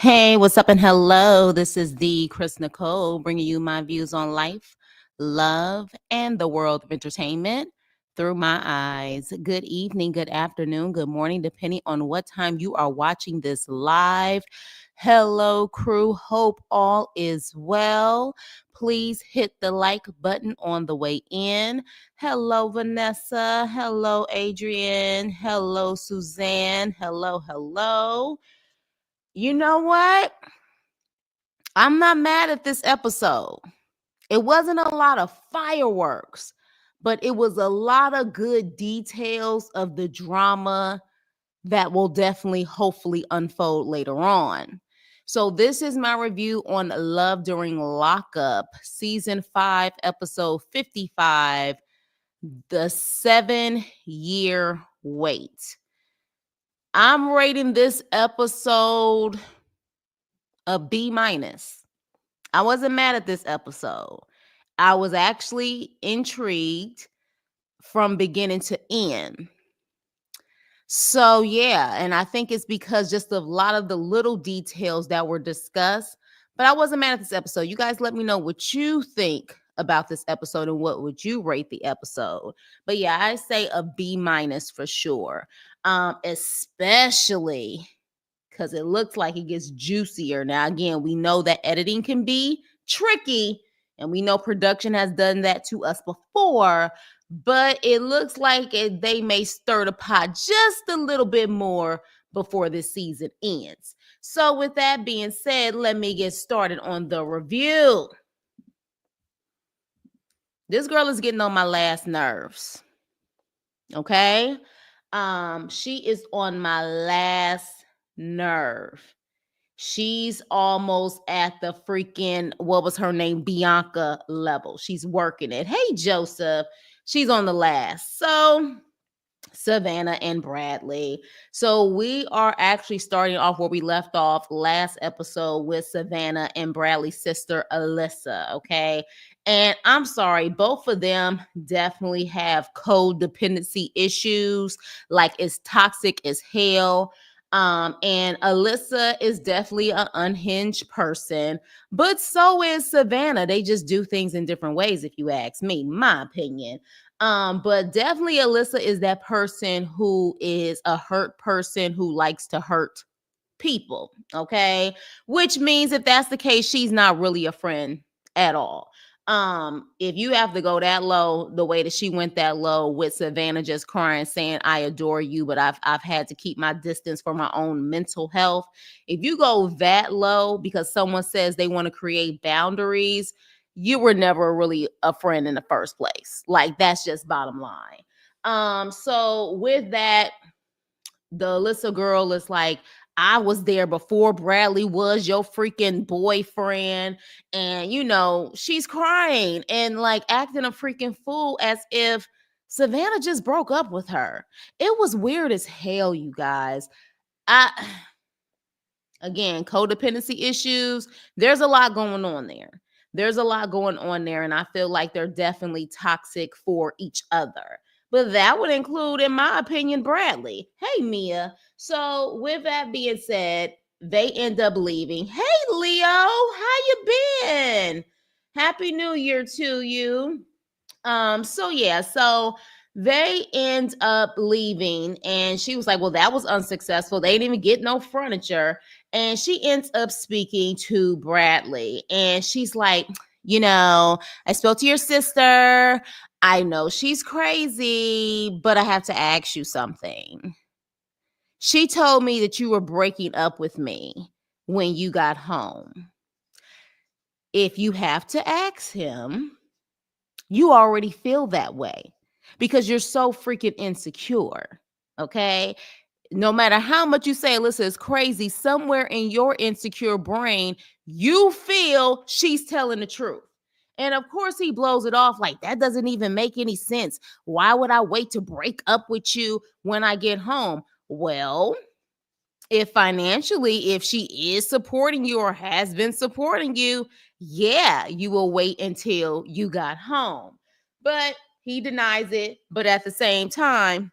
Hey, what's up and hello? This is the Chris Nicole bringing you my views on life, love, and the world of entertainment through my eyes. Good evening, good afternoon, good morning, depending on what time you are watching this live. Hello, crew. Hope all is well. Please hit the like button on the way in. Hello, Vanessa. Hello, Adrian. Hello, Suzanne. Hello. You know what? I'm not mad at this episode. It wasn't a lot of fireworks, but it was a lot of good details of the drama that will definitely, hopefully, unfold later on. So, this is my review on Love During Lockup, Season 5, Episode 55, The 7-Year Wait. I'm rating this episode a B minus. I wasn't mad at this episode. I was actually intrigued from beginning to end. So, yeah, and I think it's because just of a lot of the little details that were discussed, but I wasn't mad at this episode. You guys let me know what you think about this episode and what would you rate the episode. But yeah, I say a B minus for sure. Especially because it looks like it gets juicier. Now, again, we know that editing can be tricky, and we know production has done that to us before, but it looks like they may stir the pot just a little bit more before this season ends. So with that being said, let me get started on the review. This girl is getting on my last nerves. Okay? She is on my last nerve. She's almost at the freaking, what was her name? Bianca level. She's working it. Hey, Joseph. She's on the last. So, Savannah and Bradley. So, we are actually starting off where we left off last episode with Savannah and Bradley's sister, Alyssa. Okay. And I'm sorry, both of them definitely have codependency issues. Like, it's toxic as hell. And Alyssa is definitely an unhinged person, but so is Savannah. They just do things in different ways, if you ask me, my opinion. But definitely Alyssa is that person who is a hurt person who likes to hurt people. Okay. Which means if that's the case, she's not really a friend at all. If you have to go that low, the way that she went that low with Savannah just crying, saying, I adore you, but I've had to keep my distance for my own mental health. If you go that low because someone says they want to create boundaries, you were never really a friend in the first place. Like, that's just bottom line. So with that, the Alyssa girl is like, I was there before Bradley was your freaking boyfriend. And, she's crying and like acting a freaking fool as if Savannah just broke up with her. It was weird as hell, you guys. Again, codependency issues. There's a lot going on there. And I feel like they're definitely toxic for each other. But that would include, in my opinion, Bradley. Hey, Mia. So, with that being said, they end up leaving. Hey, Leo, how you been? Happy New Year to you. So they end up leaving, and she was like, well, that was unsuccessful. They didn't even get no furniture. And she ends up speaking to Bradley, and she's like, I spoke to your sister. I know she's crazy, but I have to ask you something. She told me that you were breaking up with me when you got home. If you have to ask him, you already feel that way because you're so freaking insecure. Okay. No matter how much you say Alyssa is crazy, somewhere in your insecure brain, you feel she's telling the truth. And of course, he blows it off like, that doesn't even make any sense. Why would I wait to break up with you when I get home? Well, if she is supporting you or has been supporting you, yeah, you will wait until you got home. But he denies it. But at the same time,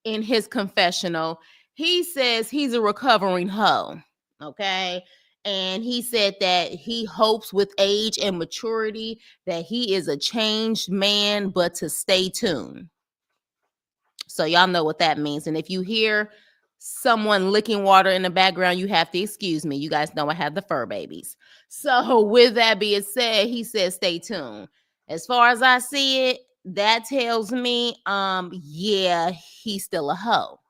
in his confessional, he says he's a recovering hoe. Okay. And he said that he hopes with age and maturity that he is a changed man, but to stay tuned. So y'all know what that means. And if you hear someone licking water in the background, you have to excuse me. You guys know I have the fur babies. So with that being said, he said stay tuned. As far as I see it, that tells me yeah, he's still a hoe.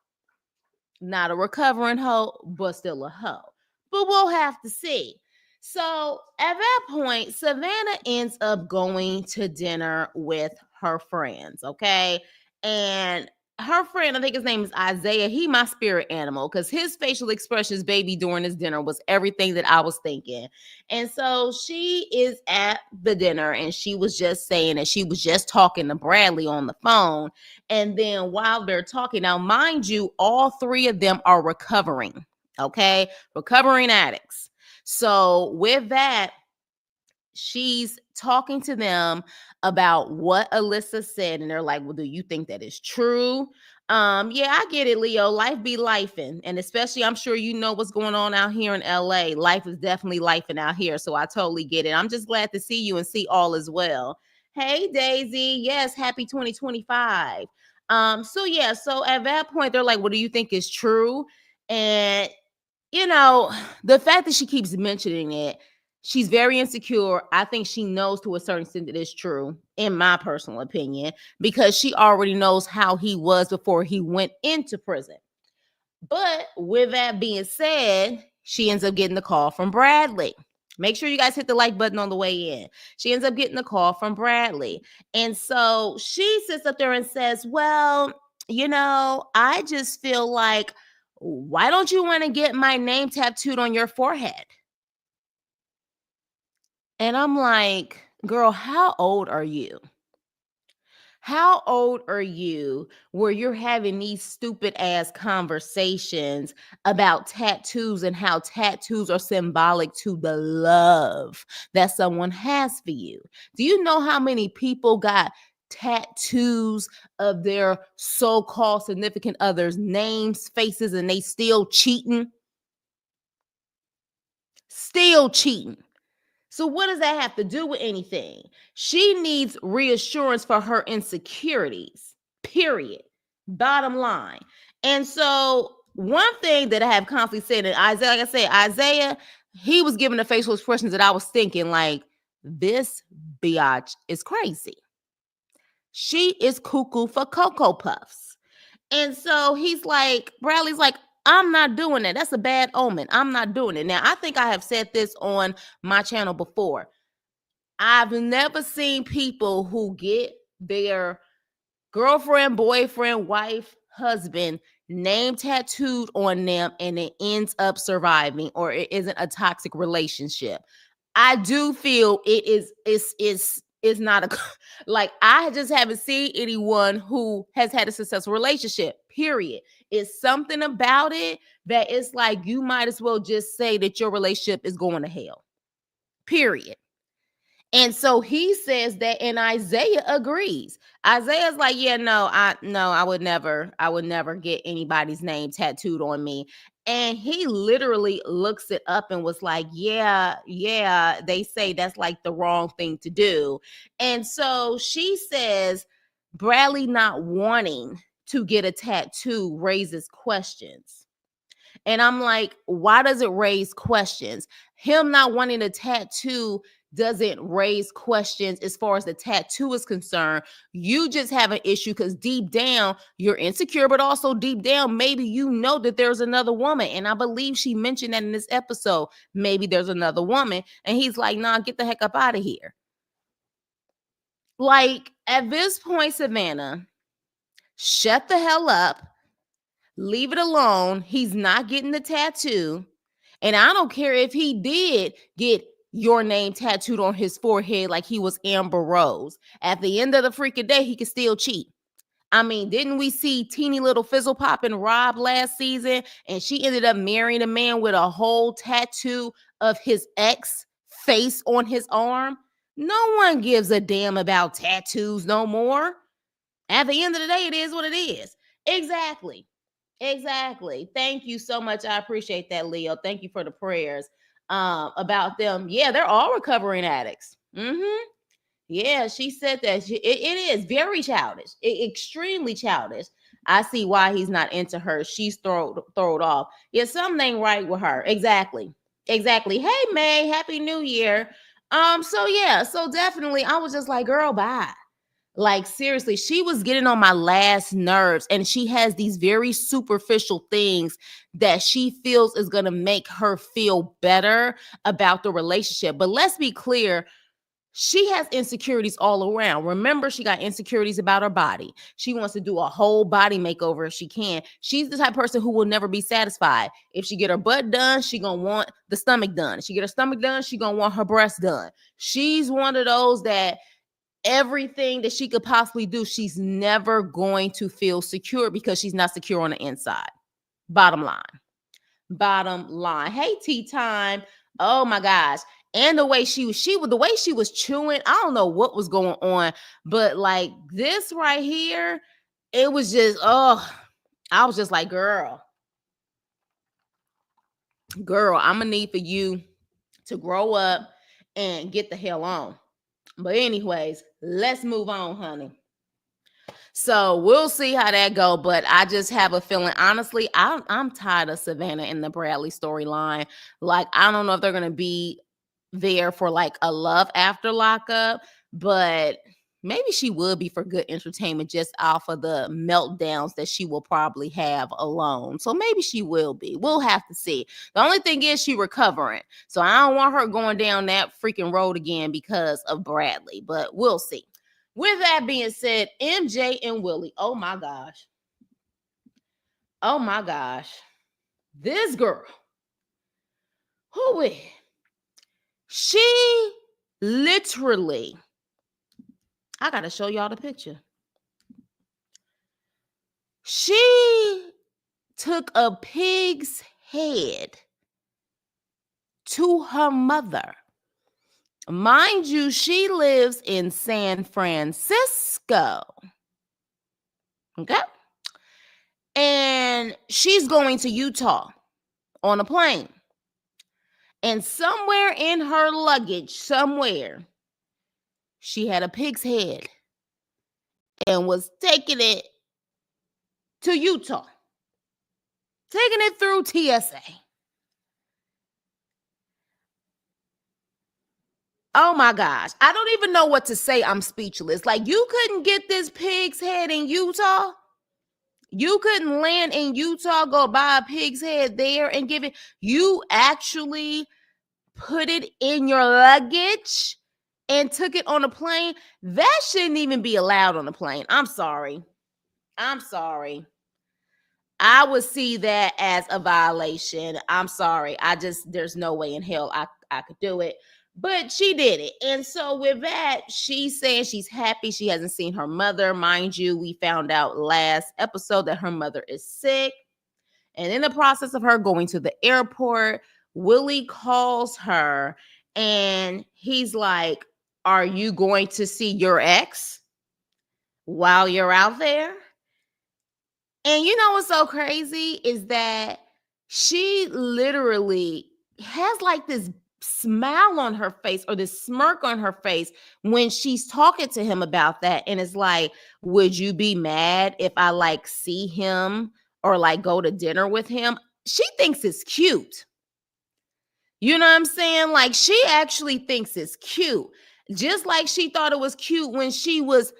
Not a recovering hoe, but still a hoe. But we'll have to see. So at that point, Savannah ends up going to dinner with her friends, okay? And her friend, I think his name is Isaiah, he my spirit animal because his facial expressions, baby, during this dinner was everything that I was thinking. And so she is at the dinner and she was just saying that she was just talking to Bradley on the phone. And then while they're talking, now, mind you, all three of them are recovering, okay? Recovering addicts. So with that, she's talking to them about what Alyssa said, and they're like, well, do you think that is true? Yeah, I get it, Leo. Life be lifing, and especially I'm sure you know what's going on out here in LA. Life is definitely lifing out here, so I totally get it. I'm just glad to see you and see all as well. Hey, Daisy. Yes, happy 2025. So yeah, so at that point, they're like, what do you think is true? And you know, the fact that she keeps mentioning it, she's very insecure. I think she knows to a certain extent that it's true, in my personal opinion, because she already knows how he was before he went into prison. But with that being said, she ends up getting the call from Bradley. Make sure you guys hit the like button on the way in. She ends up getting the call from Bradley. And so she sits up there and says, well, I just feel like, why don't you want to get my name tattooed on your forehead? And I'm like, girl, how old are you? How old are you where you're having these stupid ass conversations about tattoos and how tattoos are symbolic to the love that someone has for you? Do you know how many people got tattoos of their so-called significant others' names, faces, and they still cheating? Still cheating. So what does that have to do with anything? She needs reassurance for her insecurities, period. Bottom line. And so one thing that I have constantly said, and Isaiah, like I said, Isaiah, he was giving the facial expressions that I was thinking like, this biatch is crazy. She is cuckoo for Cocoa Puffs. And so he's like, Bradley's like, I'm not doing that. That's a bad omen. I'm not doing it. Now, I think I have said this on my channel before. I've never seen people who get their girlfriend, boyfriend, wife, husband name tattooed on them and it ends up surviving or it isn't a toxic relationship. I do feel it is not a like I just haven't seen anyone who has had a successful relationship. Period. It's something about it that it's like you might as well just say that your relationship is going to hell. Period. And so he says that, and Isaiah agrees. Isaiah's like, yeah, I would never get anybody's name tattooed on me. And he literally looks it up and was like, yeah, they say that's like the wrong thing to do. And so she says, Bradley not wanting to get a tattoo raises questions. And I'm like, why does it raise questions? Him not wanting a tattoo doesn't raise questions as far as the tattoo is concerned. You just have an issue because deep down you're insecure, but also deep down, maybe you know that there's another woman. And I believe she mentioned that in this episode. Maybe there's another woman. And he's like, nah, get the heck up out of here. Like at this point, Savannah, shut the hell up. Leave it alone. He's not getting the tattoo. And I don't care if he did get your name tattooed on his forehead like he was Amber Rose. At the end of the freaking day, he could still cheat. I mean, didn't we see teeny little fizzle pop and Rob last season? And she ended up marrying a man with a whole tattoo of his ex face on his arm. No one gives a damn about tattoos no more. At the end of the day, it is what it is. Exactly. Exactly. Thank you so much. I appreciate that, Leo. Thank you for the prayers about them. Yeah, they're all recovering addicts. Yeah, she said that it is very childish, extremely childish. I see why he's not into her. She's throwed off. Yeah, something ain't right with her. Exactly, exactly. Hey May, happy New Year. So yeah, so definitely, I was just like, girl, bye. Like seriously, she was getting on my last nerves, and she has these very superficial things that she feels is gonna make her feel better about the relationship. But let's be clear, she has insecurities all around. Remember, she got insecurities about her body. She wants to do a whole body makeover if she can. She's the type of person who will never be satisfied. If she get her butt done, she gonna want the stomach done. If she get her stomach done, she gonna want her breast done. She's one of those that everything that she could possibly do, she's never going to feel secure because she's not secure on the inside. Bottom line. Bottom line. Hey, tea time. Oh my gosh. And the way the way she was chewing, I don't know what was going on, but like this right here, it was just, oh, I was just like, girl, I'm gonna need for you to grow up and get the hell on. But anyways, let's move on, honey. So we'll see how that go. But I just have a feeling, honestly, I'm tired of Savannah and the Bradley storyline. Like, I don't know if they're gonna be there for like a love after lockup, but maybe she would be for good entertainment just off of the meltdowns that she will probably have alone. So maybe she will be. We'll have to see. The only thing is she recovering. So I don't want her going down that freaking road again because of Bradley, but we'll see. With that being said, MJ and Willie, oh my gosh. Oh my gosh. This girl, who is she? Literally, I gotta show y'all the picture. She took a pig's head to her mother. Mind you, she lives in San Francisco. Okay. And she's going to Utah on a plane. And somewhere in her luggage, somewhere, she had a pig's head and was taking it to Utah, taking it through TSA. Oh my gosh. I don't even know what to say. I'm speechless. Like, you couldn't get this pig's head in Utah. You couldn't land in Utah, go buy a pig's head there and give it. You actually put it in your luggage and took it on a plane. That shouldn't even be allowed on a plane. I'm sorry. I'm sorry. I would see that as a violation. I'm sorry. There's no way in hell I could do it. But she did it. And so with that, she's saying she's happy she hasn't seen her mother. Mind you, we found out last episode that her mother is sick. And in the process of her going to the airport, Willie calls her and he's like, "Are you going to see your ex while you're out there?" And you know what's so crazy is that she literally has like this smile on her face or this smirk on her face when she's talking to him about that. And it's like, would you be mad if I like see him or like go to dinner with him? She thinks it's cute. You know what I'm saying? Like, she actually thinks it's cute. Just like she thought it was cute when she was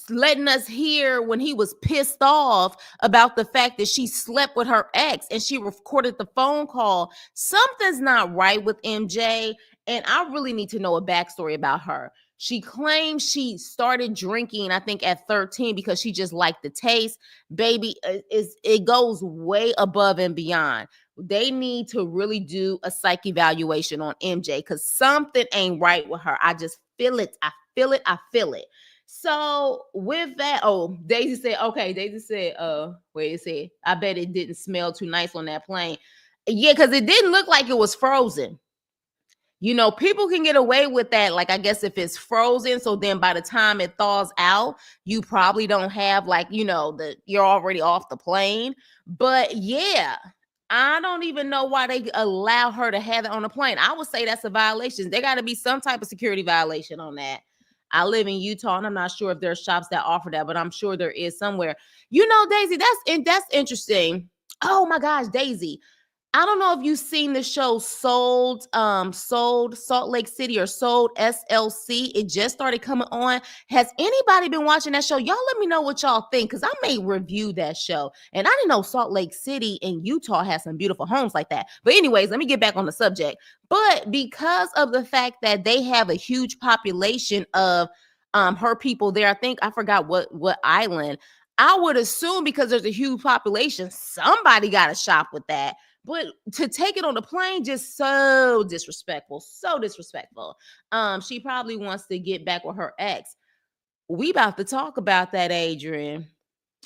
letting us hear when he was pissed off about the fact that she slept with her ex and she recorded the phone call. Something's not right with MJ, and I really need to know a backstory about her. She claims she started drinking, I think, at 13 because she just liked the taste. Baby, it goes way above and beyond. They need to really do a psych evaluation on MJ because something ain't right with her. I just feel it. I feel it. I feel it. So with that, oh, Daisy said, okay, Daisy said, wait, it said, I bet it didn't smell too nice on that plane. Yeah, because it didn't look like it was frozen. People can get away with that. Like, I guess if it's frozen, so then by the time it thaws out, you probably don't have you're already off the plane. But yeah, I don't even know why they allow her to have it on the plane. I would say that's a violation. There got to be some type of security violation on that. I live in Utah, and I'm not sure if there's shops that offer that, but I'm sure there is somewhere. Daisy, that's interesting. Oh my gosh, Daisy. I don't know if you've seen the show Sold Salt Lake City, or Sold SLC. It just started coming on. Has anybody been watching that show? Y'all let me know what y'all think, because I may review that show. And I didn't know Salt Lake City in Utah has some beautiful homes like that. But anyways, let me get back on the subject. But because of the fact that they have a huge population of her people there, I forgot what island. I would assume because there's a huge population, somebody got to shop with that. But to take it on the plane, just so disrespectful, so disrespectful. She probably wants to get back with her ex. We about to talk about that, Adrian.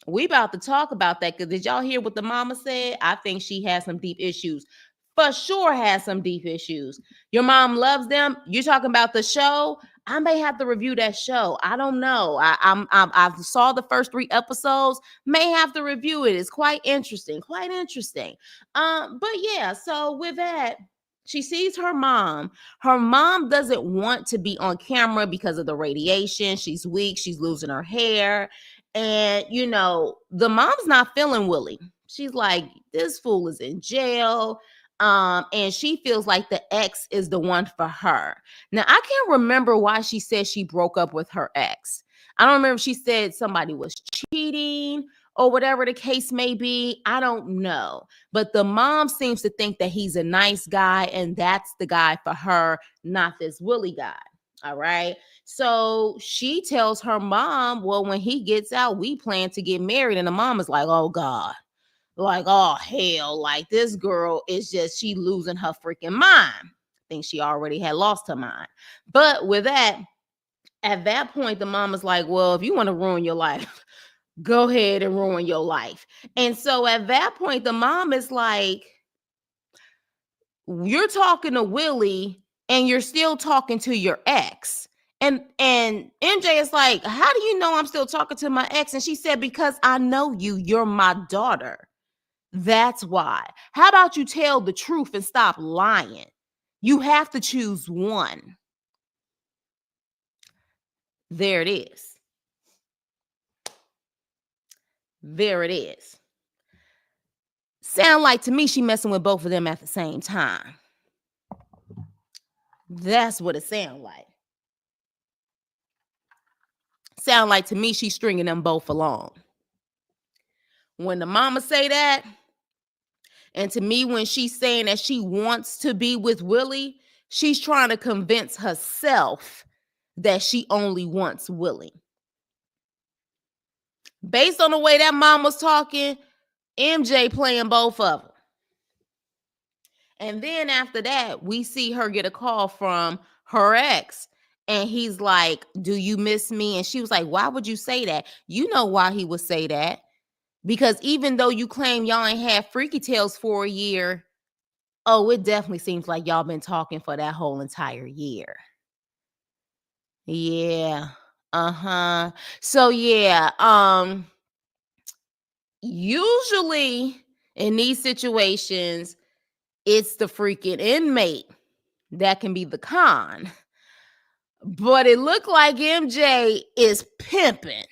We about to talk about that, because did y'all hear what the mama said? I think she has some deep issues. For sure has some deep issues. Your mom loves them. You're talking about the show. I may have to review that show. I don't know. I saw the first 3 episodes. May have to review it. It's quite interesting. Quite interesting. But yeah. So with that, she sees her mom. Her mom doesn't want to be on camera because of the radiation. She's weak. She's losing her hair. And, the mom's not feeling Willie. She's like, this fool is in jail. And she feels like the ex is the one for her. Now, I can't remember why she said she broke up with her ex. I don't remember if she said somebody was cheating or whatever the case may be. I don't know. But the mom seems to think that he's a nice guy, and that's the guy for her, not this Willie guy. All right. So she tells her mom, well, when he gets out, we plan to get married. And the mom is like, oh God, like, oh hell, like this girl is just, she losing her freaking mind. I think she already had lost her mind. But with that, at that point, the mom is like, well, if you want to ruin your life, go ahead and ruin your life. And so at that point, the mom is like, you're talking to Willie and you're still talking to your ex. And MJ is like, how do you know I'm still talking to my ex? And she said, because I know you're my daughter. That's why. How about you tell the truth and stop lying? You have to choose one. There it is. There it is. Sound like to me she messing with both of them at the same time. That's what it sound like. Sound like to me she's stringing them both along. When the mama say that, and to me when she's saying that she wants to be with Willie, she's trying to convince herself that she only wants Willie. Based on the way that mom was talking, MJ playing both of them. And then after that, we see her get a call from her ex. And he's like, do you miss me? And she was like, why would you say that? You know why he would say that. Because even though you claim y'all ain't had freaky tales for a year, oh, it definitely seems like y'all been talking for that whole entire year. Yeah. Uh-huh. So yeah, usually in these situations, it's the freaking inmate that can be the con. But it looked like MJ is pimping,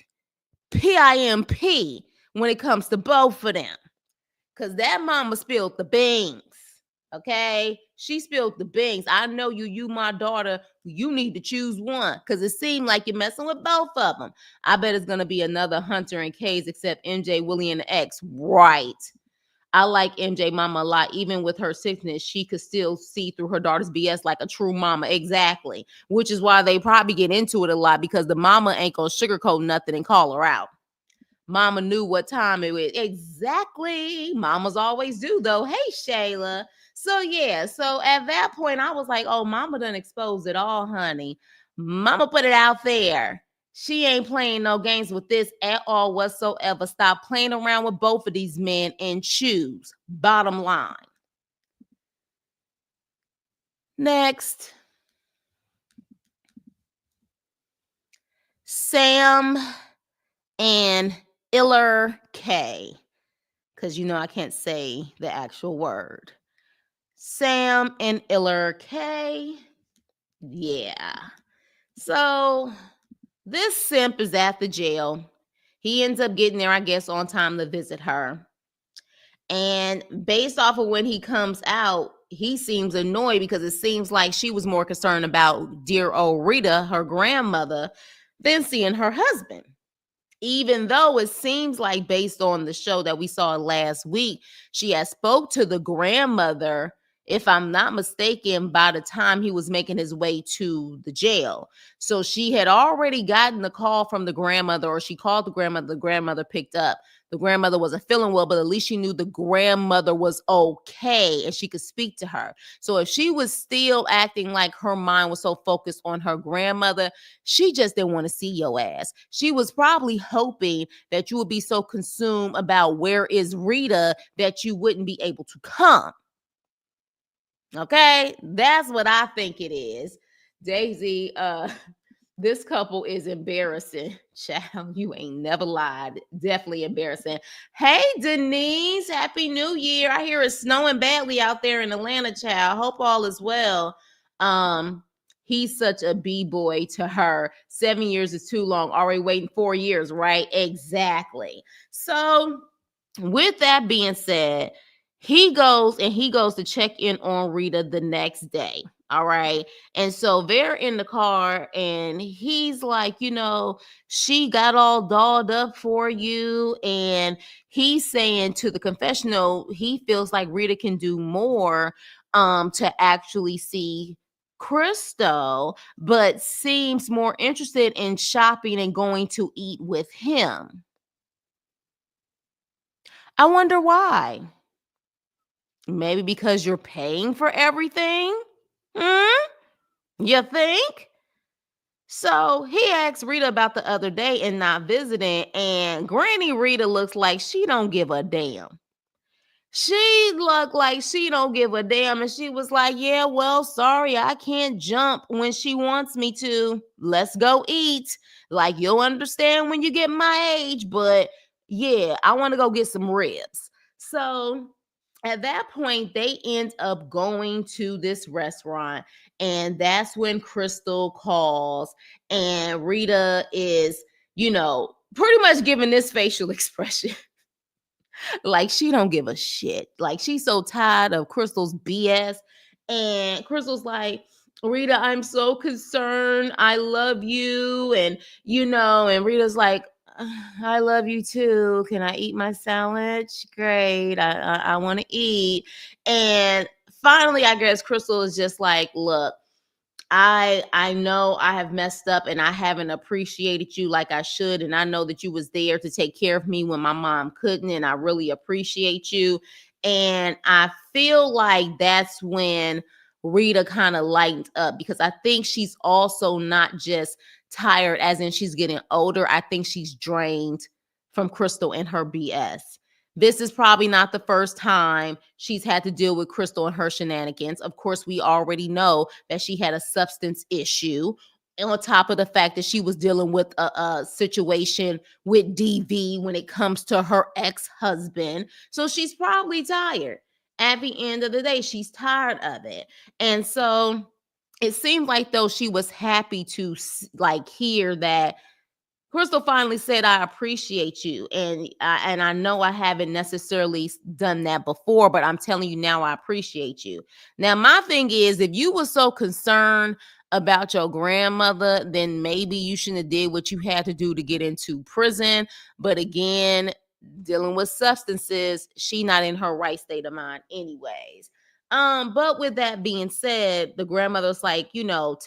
PIMP, when it comes to both of them. Because that mama spilled the beans, okay? She spilled the beans. I know you my daughter, you need to choose one, because it seemed like you're messing with both of them. I bet it's going to be another Hunter and K's, except MJ, Willie, and the ex. Right. I like MJ mama a lot. Even with her sickness, she could still see through her daughter's BS like a true mama. Exactly. Which is why they probably get into it a lot, because the mama ain't gonna sugarcoat nothing and call her out. Mama knew what time it was. Exactly. Mamas always do, though. Hey, Shayla. So, yeah. So, at that point, I was like, oh, mama done exposed it all, honey. Mama put it out there. She ain't playing no games with this at all whatsoever. Stop playing around with both of these men and choose. Bottom line. Next. Sam and Iller K, because I can't say the actual word. Sam and Iller K. Yeah. So this simp is at the jail. He ends up getting there, I guess, on time to visit her. And based off of when he comes out, he seems annoyed because it seems like she was more concerned about dear old Rita, her grandmother, than seeing her husband. Even though it seems like, based on the show that we saw last week, she had spoke to the grandmother, if I'm not mistaken, by the time he was making his way to the jail. So she had already gotten the call from the grandmother, or she called the grandmother picked up. The grandmother wasn't feeling well, but at least she knew the grandmother was okay and she could speak to her. So if she was still acting like her mind was so focused on her grandmother, she just didn't want to see your ass. She was probably hoping that you would be so consumed about where is Rita that you wouldn't be able to come. Okay? That's what I think it is. Daisy, this couple is embarrassing. Child, you ain't never lied. Definitely embarrassing. Hey, Denise, Happy New Year. I hear it's snowing badly out there in Atlanta, child. Hope all is well. He's such a B-boy to her. 7 years is too long. Already waiting 4 years, right? Exactly. So, with that being said, he goes to check in on Rita the next day. All right. And so they're in the car and he's like, she got all dolled up for you. And he's saying to the confessional, he feels like Rita can do more to actually see Krystal, but seems more interested in shopping and going to eat with him. I wonder why. Maybe because you're paying for everything? You think? So he asked Rita about the other day and not visiting, and Granny Rita looks like she don't give a damn. She looked like she don't give a damn, and she was like, yeah, well, sorry, I can't jump when she wants me to. Let's go eat. Like, you'll understand when you get my age, but yeah, I want to go get some ribs. So at that point, they end up going to this restaurant, and that's when Krystal calls, and Rita is, pretty much giving this facial expression. Like, she don't give a shit. Like, she's so tired of Krystal's BS. And Krystal's like, Rita, I'm so concerned. I love you. And Rita's like, I love you too. Can I eat my sandwich? Great. I want to eat. And finally, I guess Krystal is just like, look, I know I have messed up and I haven't appreciated you like I should, and I know that you was there to take care of me when my mom couldn't, and I really appreciate you. And I feel like that's when Rita kind of lightened up, because I think she's also not just tired as in she's getting older. I think she's drained from Krystal and her BS. This is probably not the first time she's had to deal with Krystal and her shenanigans. Of course, we already know that she had a substance issue, and on top of the fact that she was dealing with a situation with DV when it comes to her ex-husband. So she's probably tired. At the end of the day, she's tired of it. And so it seemed like, though, she was happy to hear that Krystal finally said, I appreciate you. And I know I haven't necessarily done that before, but I'm telling you now, I appreciate you. Now, my thing is, if you were so concerned about your grandmother, then maybe you shouldn't have did what you had to do to get into prison. But again, dealing with substances, she not in her right state of mind anyways. But with that being said, the grandmother's like,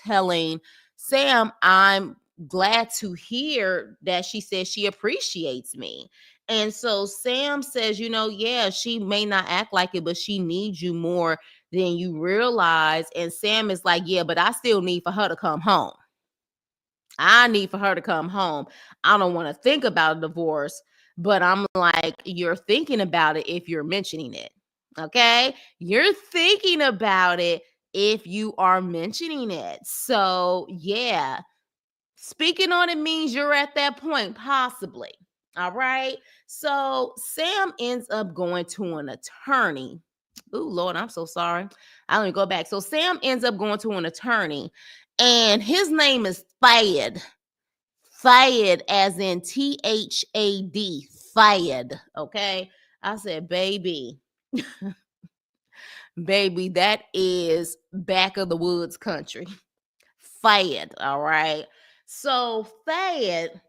telling Sam, I'm glad to hear that she says she appreciates me. And so Sam says, yeah, she may not act like it, but she needs you more than you realize. And Sam is like, yeah, but I still need for her to come home. I need for her to come home. I don't want to think about a divorce, but I'm like, you're thinking about it if you're mentioning it. Okay? You're thinking about it if you are mentioning it. So, yeah. Speaking on it means you're at that point, possibly. All right. So Sam ends up going to an attorney. Ooh, Lord, I'm so sorry. I let me go back. So Sam ends up going to an attorney, and his name is Thad. Thad, as in Thad. Thad. Okay. I said, baby, baby, that is back of the woods country. Thad. All right. So Thad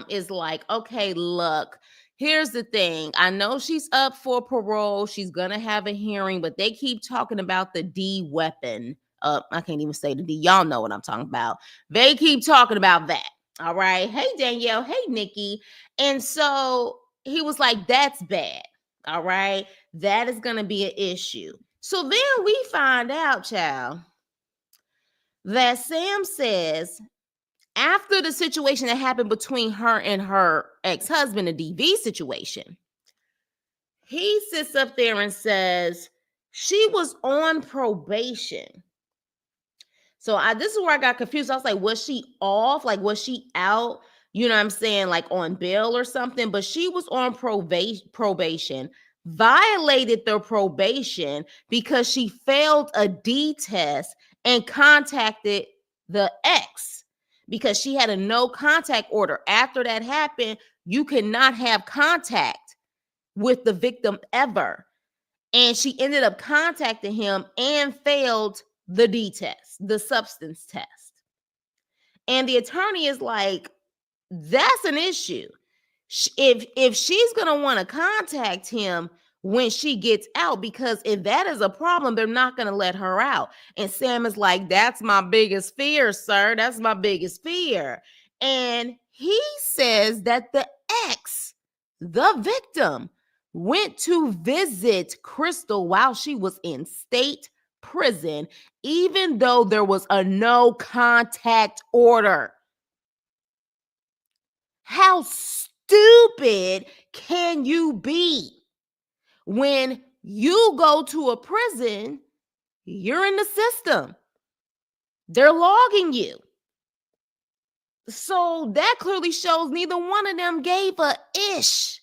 is like, okay, look, here's the thing. I know she's up for parole. She's gonna have a hearing, but they keep talking about the D weapon. I can't even say the D. Y'all know what I'm talking about. They keep talking about that. All right. Hey, Danielle. Hey, Nikki. And so he was like, that's bad. All right. That is gonna be an issue. So then we find out, child, that Sam says after the situation that happened between her and her ex-husband, the DV situation, he sits up there and says she was on probation. So this is where I got confused. I was like, was she off? Like, was she out? You know what I'm saying? Like on bail or something. But she was on probation, violated the probation because she failed a D test and contacted the ex because she had a no contact order. After that happened, you cannot have contact with the victim ever. And she ended up contacting him and failed the D test, the substance test. And the attorney is like, that's an issue. If she's going to want to contact him when she gets out, because if that is a problem, they're not going to let her out. And Sam is like, that's my biggest fear, sir. That's my biggest fear. And he says that the ex, the victim, went to visit Krystal while she was in state prison, even though there was a no contact order. How stupid can you be? When you go to a prison, you're in the system. They're logging you. So that clearly shows neither one of them gave a ish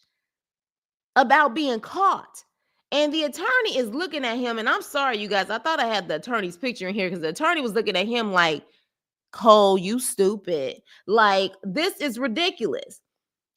about being caught. And the attorney is looking at him, and I'm sorry, you guys, I thought I had the attorney's picture in here because the attorney was looking at him like, Cole, you stupid. Like, this is ridiculous.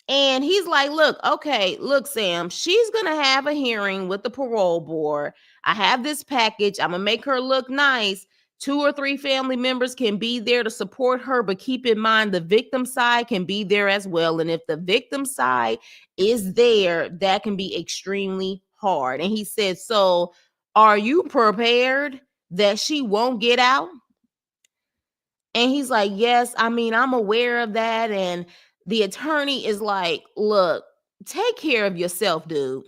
And he's like, look, Sam, she's going to have a hearing with the parole board. I have this package. I'm going to make her look nice. 2 or 3 family members can be there to support her, but keep in mind the victim side can be there as well. And if the victim side is there, that can be extremely hard. And he said, so are you prepared that she won't get out? And he's like, yes, I mean, I'm aware of that. And the attorney is like, look, take care of yourself, dude.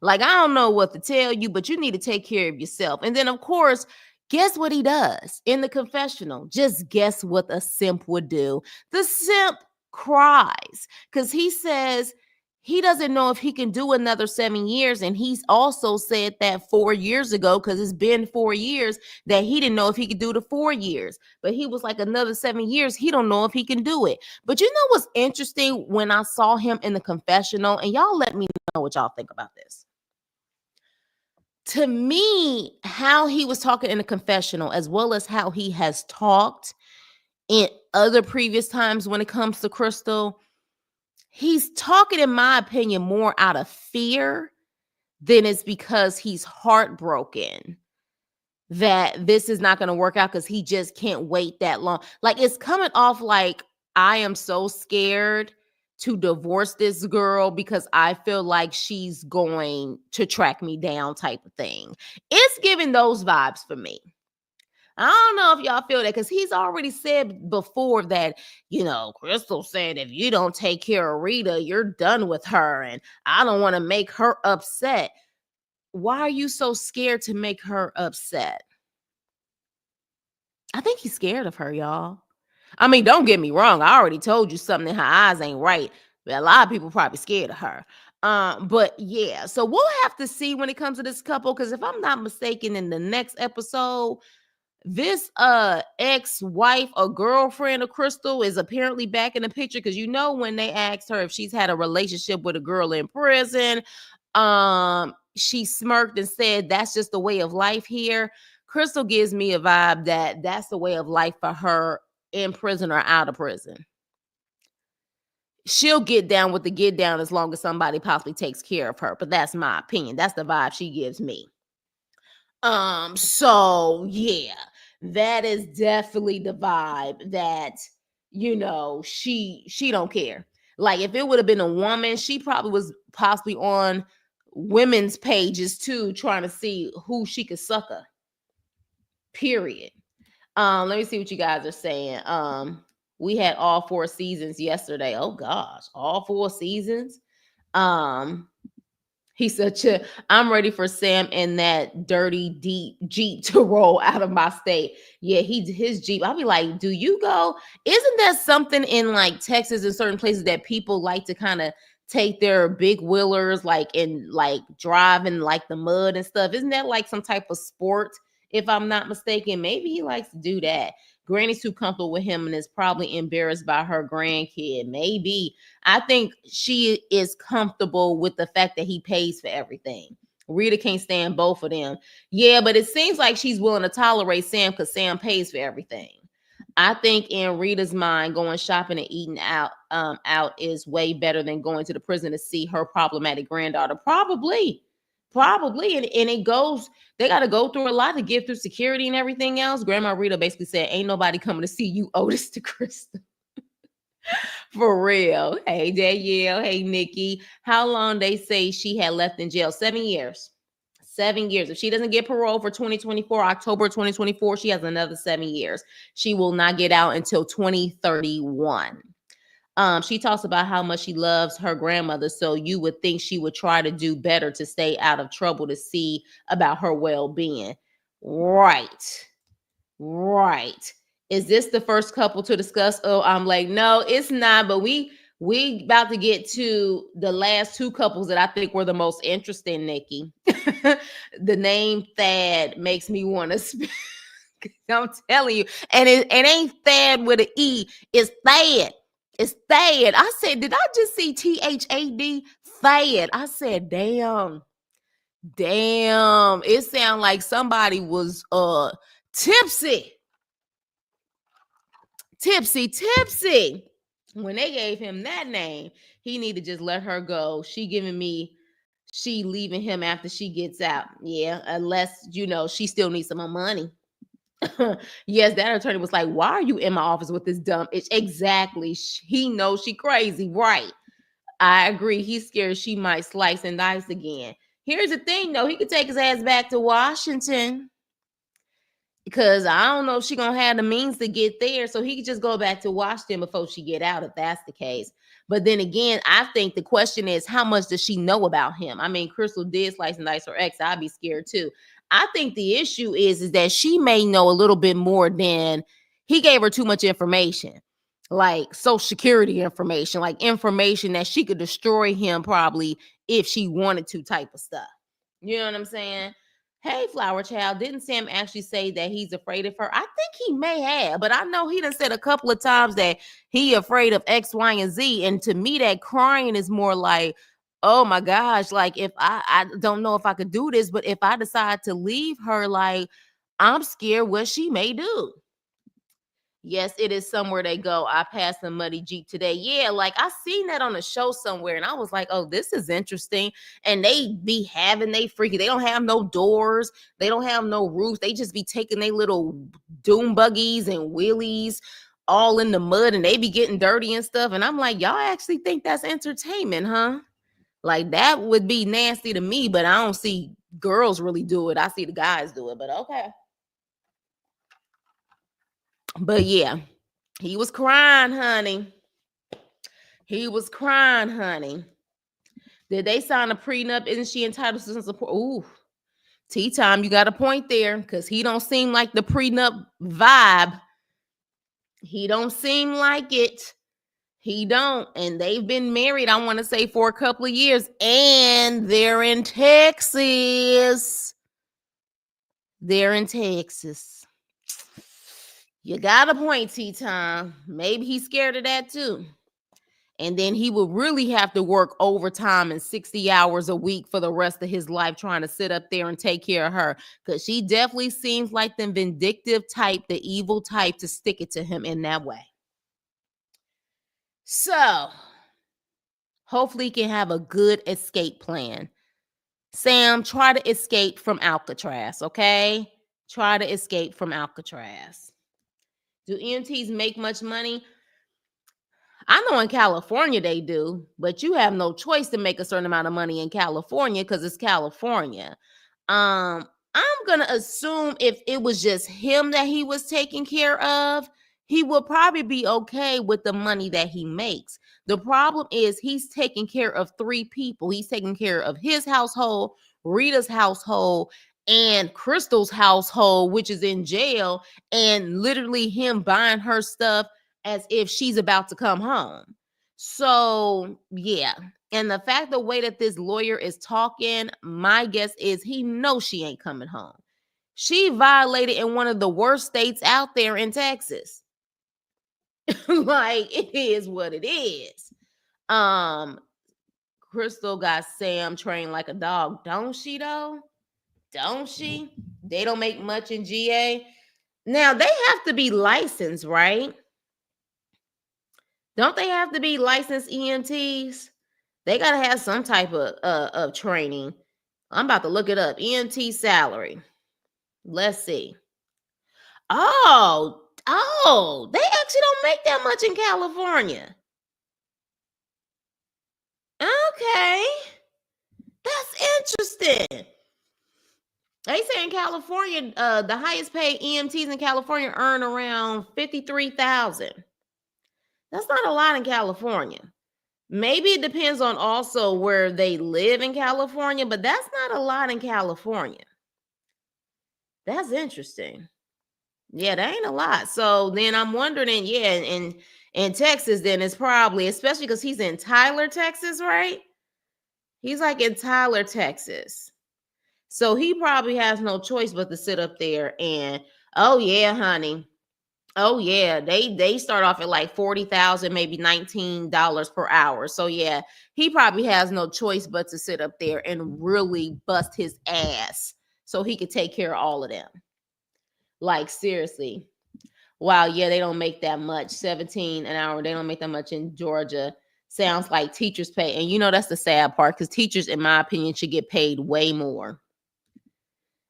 Like, I don't know what to tell you, but you need to take care of yourself. And then, of course, guess what he does in the confessional? Just guess what a simp would do. The simp cries because he says he doesn't know if he can do another 7 years. And he's also said that 4 years ago, because it's been 4 years, that he didn't know if he could do the 4 years. But he was like, another 7 years, he don't know if he can do it. But you know what's interesting? When I saw him in the confessional, and y'all let me know what y'all think about this. To me, how he was talking in the confessional, as well as how he has talked in other previous times when it comes to Krystal, he's talking, in my opinion, more out of fear than it's because he's heartbroken that this is not going to work out, because he just can't wait that long. Like, it's coming off like, I am so scared to divorce this girl because I feel like she's going to track me down type of thing. It's giving those vibes for me. I don't know if y'all feel that, because he's already said before that, Krystal said, if you don't take care of Rita, you're done with her. And I don't want to make her upset. Why are you so scared to make her upset? I think he's scared of her, y'all. I mean, don't get me wrong. I already told you something in her eyes ain't right. But a lot of people probably scared of her. But yeah, so we'll have to see when it comes to this couple, because if I'm not mistaken, in the next episode, this ex-wife or girlfriend of Krystal is apparently back in the picture, because you know when they asked her if she's had a relationship with a girl in prison, she smirked and said that's just the way of life here. Krystal gives me a vibe that that's the way of life for her, in prison or out of prison. She'll get down with the get down as long as somebody possibly takes care of her. But that's my opinion. That's the vibe she gives me. So yeah, that is definitely the vibe that, she don't care. Like, if it would have been a woman, she probably was possibly on women's pages too, trying to see who she could sucker. Period. Let me see what you guys are saying. We had all 4 seasons yesterday. Oh gosh, all 4 seasons. He's such a, I'm ready for Sam in that dirty, deep Jeep to roll out of my state. Yeah, his Jeep. I'll be like, do you go? Isn't there something in like Texas and certain places that people like to kind of take their big wheelers, like, and like drive in like the mud and stuff? Isn't that like some type of sport? If I'm not mistaken, maybe he likes to do that. Granny's too comfortable with him and is probably embarrassed by her grandkid. Maybe. I think she is comfortable with the fact that he pays for everything. Rita can't stand both of them. Yeah, but it seems like she's willing to tolerate Sam because Sam pays for everything. I think in Rita's mind, going shopping and eating out is way better than going to the prison to see her problematic granddaughter. Probably. And it goes, they got to go through a lot to get through security and everything else. Grandma Rita basically said, ain't nobody coming to see you, Otis to Krystal. For real. Hey, Danielle. Hey, Nikki. How long they say she had left in jail? 7 years. 7 years. If she doesn't get parole for 2024, October 2024, she has another 7 years. She will not get out until 2031. She talks about how much she loves her grandmother, so you would think she would try to do better to stay out of trouble to see about her well-being. Right. Is this the first couple to discuss? Oh, I'm like, no, it's not. But we about to get to the last 2 couples that I think were the most interesting, Nikki. The name Thad makes me want to speak. I'm telling you. And it ain't Thad with an E. It's Thad. It's Thad. I said, did I just see THAD? Thad. I said, damn. It sounded like somebody was tipsy. When they gave him that name, he need to just let her go. She leaving him after she gets out. Yeah, unless, she still needs some more money. Yes, that attorney was like, why are you in my office with this dumb itch? Exactly. He knows she crazy. Right. I agree. He's scared she might slice and dice again. Here's the thing, though. He could take his ass back to Washington, because I don't know if she gonna have the means to get there. So he could just go back to Washington before she get out, if that's the case. But then again, I think the question is, how much does she know about him? I mean, Krystal did slice and dice her ex. I'd be scared too. I think the issue is that she may know a little bit more than he gave her. Too much information, like social security information, like information that she could destroy him probably if she wanted to, type of stuff. You know what I'm saying? Hey, Flower Child, didn't Sam actually say that he's afraid of her? I think he may have, but I know he done said a couple of times that he afraid of X, Y, and Z. And to me, that crying is more like, oh my gosh, like, if I don't know if I could do this, but if I decide to leave her, like, I'm scared what she may do. Yes, it is somewhere they go. I passed the muddy Jeep today. Yeah, like I seen that on a show somewhere, and I was like, oh, this is interesting. And they be having they freaky. They don't have no doors. They don't have no roofs. They just be taking their little doom buggies and wheelies all in the mud, and they be getting dirty and stuff. And I'm like, y'all actually think that's entertainment, huh? Like, that would be nasty to me, but I don't see girls really do it. I see the guys do it, but okay. But yeah, he was crying, honey. Did they sign a prenup? Isn't she entitled to some support? Ooh, tea time. You got a point there, because he don't seem like the prenup vibe. He don't seem like it. He don't. And they've been married, I want to say, for a couple of years. And they're in Texas. You got a point, T-Time. Maybe he's scared of that too. And then he would really have to work overtime and 60 hours a week for the rest of his life trying to sit up there and take care of her. Because she definitely seems like the vindictive type, the evil type to stick it to him in that way. So, hopefully he can have a good escape plan. Sam, try to escape from Alcatraz, okay? Try to escape from Alcatraz. Do EMTs make much money? I know in California they do, but you have no choice to make a certain amount of money in California because it's California. I'm gonna assume if it was just him that he was taking care of, he would probably be okay with the money that he makes. The problem is he's taking care of three people. He's taking care of his household, Rita's household, and Krystal's household, which is in jail, and literally him buying her stuff as if she's about to come home. So, yeah. And the fact, the way that this lawyer is talking, my guess is he knows she ain't coming home. She violated in one of the worst states out there in Texas. Like, it is what it is. Krystal got Sam trained like a dog, don't she though? Don't she? They don't make much in GA. Now, they have to be licensed, right? Don't they have to be licensed EMTs? They got to have some type of training. I'm about to look it up. EMT salary. Let's see. Oh, they actually don't make that much in California. Okay. That's interesting. They say in California, the highest paid EMTs in California earn around $53,000. That's not a lot in California. Maybe it depends on also where they live in California, but that's not a lot in California. That's interesting. Yeah, that ain't a lot. So then I'm wondering, yeah, in Texas, then it's probably, especially because he's in Tyler, Texas, right? He's like in Tyler, Texas. So he probably has no choice but to sit up there and, oh yeah, honey. Oh yeah, they start off at like 40,000, maybe $19 per hour. So yeah, he probably has no choice but to sit up there and really bust his ass so he could take care of all of them. Like seriously. Wow, yeah, they don't make that much. 17 an hour. They don't make that much in Georgia. Sounds like teachers pay. And you know that's the sad part because teachers, in my opinion, should get paid way more.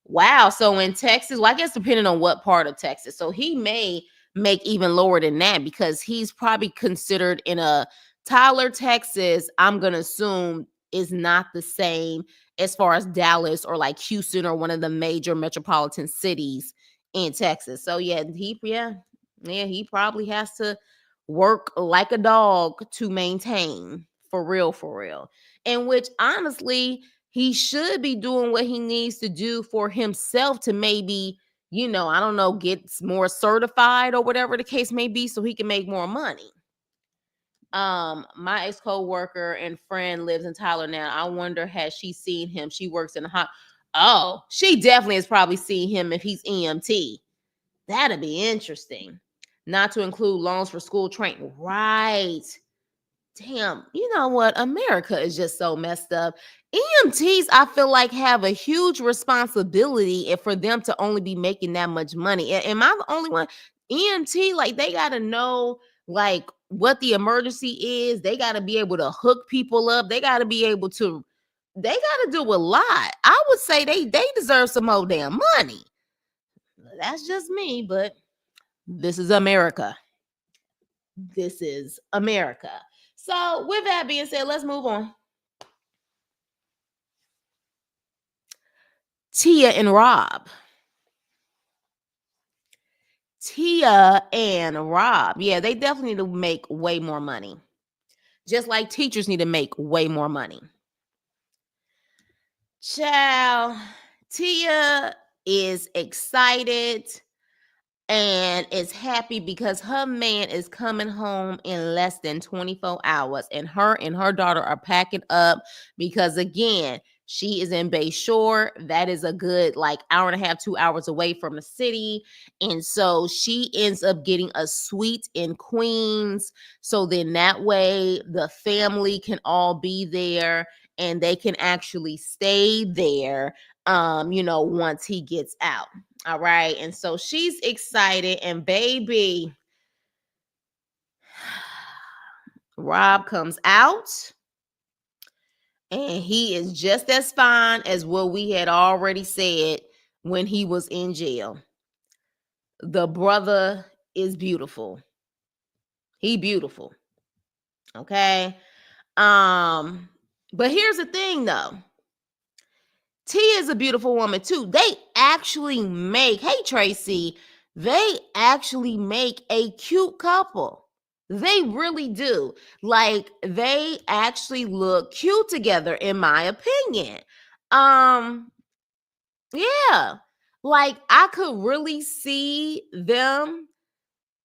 Wow. So in Texas, well, I guess depending on what part of Texas. So he may make even lower than that because he's probably considered in a Tyler, Texas, I'm going to assume is not the same as far as Dallas or like Houston or one of the major metropolitan cities in Texas. So he probably has to work like a dog to maintain for real, for real. In which honestly, he should be doing what he needs to do for himself to maybe, I don't know, get more certified or whatever the case may be so he can make more money. My ex co-worker and friend lives in Tyler now. I wonder, has she seen him? She works in a hot. Oh, she definitely has probably seen him if he's EMT. That'd be interesting. Not to include loans for school training. Right. Damn, you know what? America is just so messed up. EMTs, I feel like, have a huge responsibility and for them to only be making that much money. Am I the only one? EMT, like, they got to know, like, what the emergency is. They got to be able to hook people up. They got to be able to, they got to do a lot. I would say they deserve some more damn money. That's just me, but this is America. This is America. So, with that being said, let's move on. Tia and Rob. Tia and Rob. Yeah, they definitely need to make way more money. Just like teachers need to make way more money. Child, Tia is excited and is happy because her man is coming home in less than 24 hours and her daughter are packing up because again, She is in Bayshore. That is a good like hour and a half, 2 hours away from the city. And so she ends up getting a suite in Queens. So then that way the family can all be there and they can actually stay there, once he gets out. All right. And so she's excited. And baby, Rob comes out and he is just as fine as what we had already said when he was in jail. The brother is beautiful. He beautiful. Okay. But here's the thing though. Tia is a beautiful woman too. They actually make, hey Tracy, they actually make a cute couple. They really do. Like they actually look cute together in my opinion. Um yeah. Like I could really see them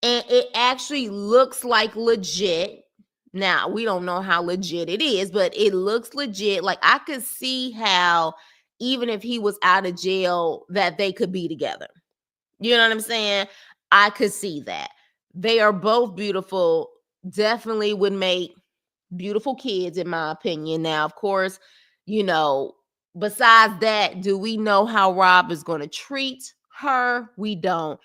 and it actually looks like legit. Now, we don't know how legit it is, but it looks legit. Like I could see how even if he was out of jail that they could be together. You know what I'm saying? I could see that. They are both beautiful. Definitely would make beautiful kids in my opinion. Now, of course, besides that, do we know how Rob is going to treat her? We don't.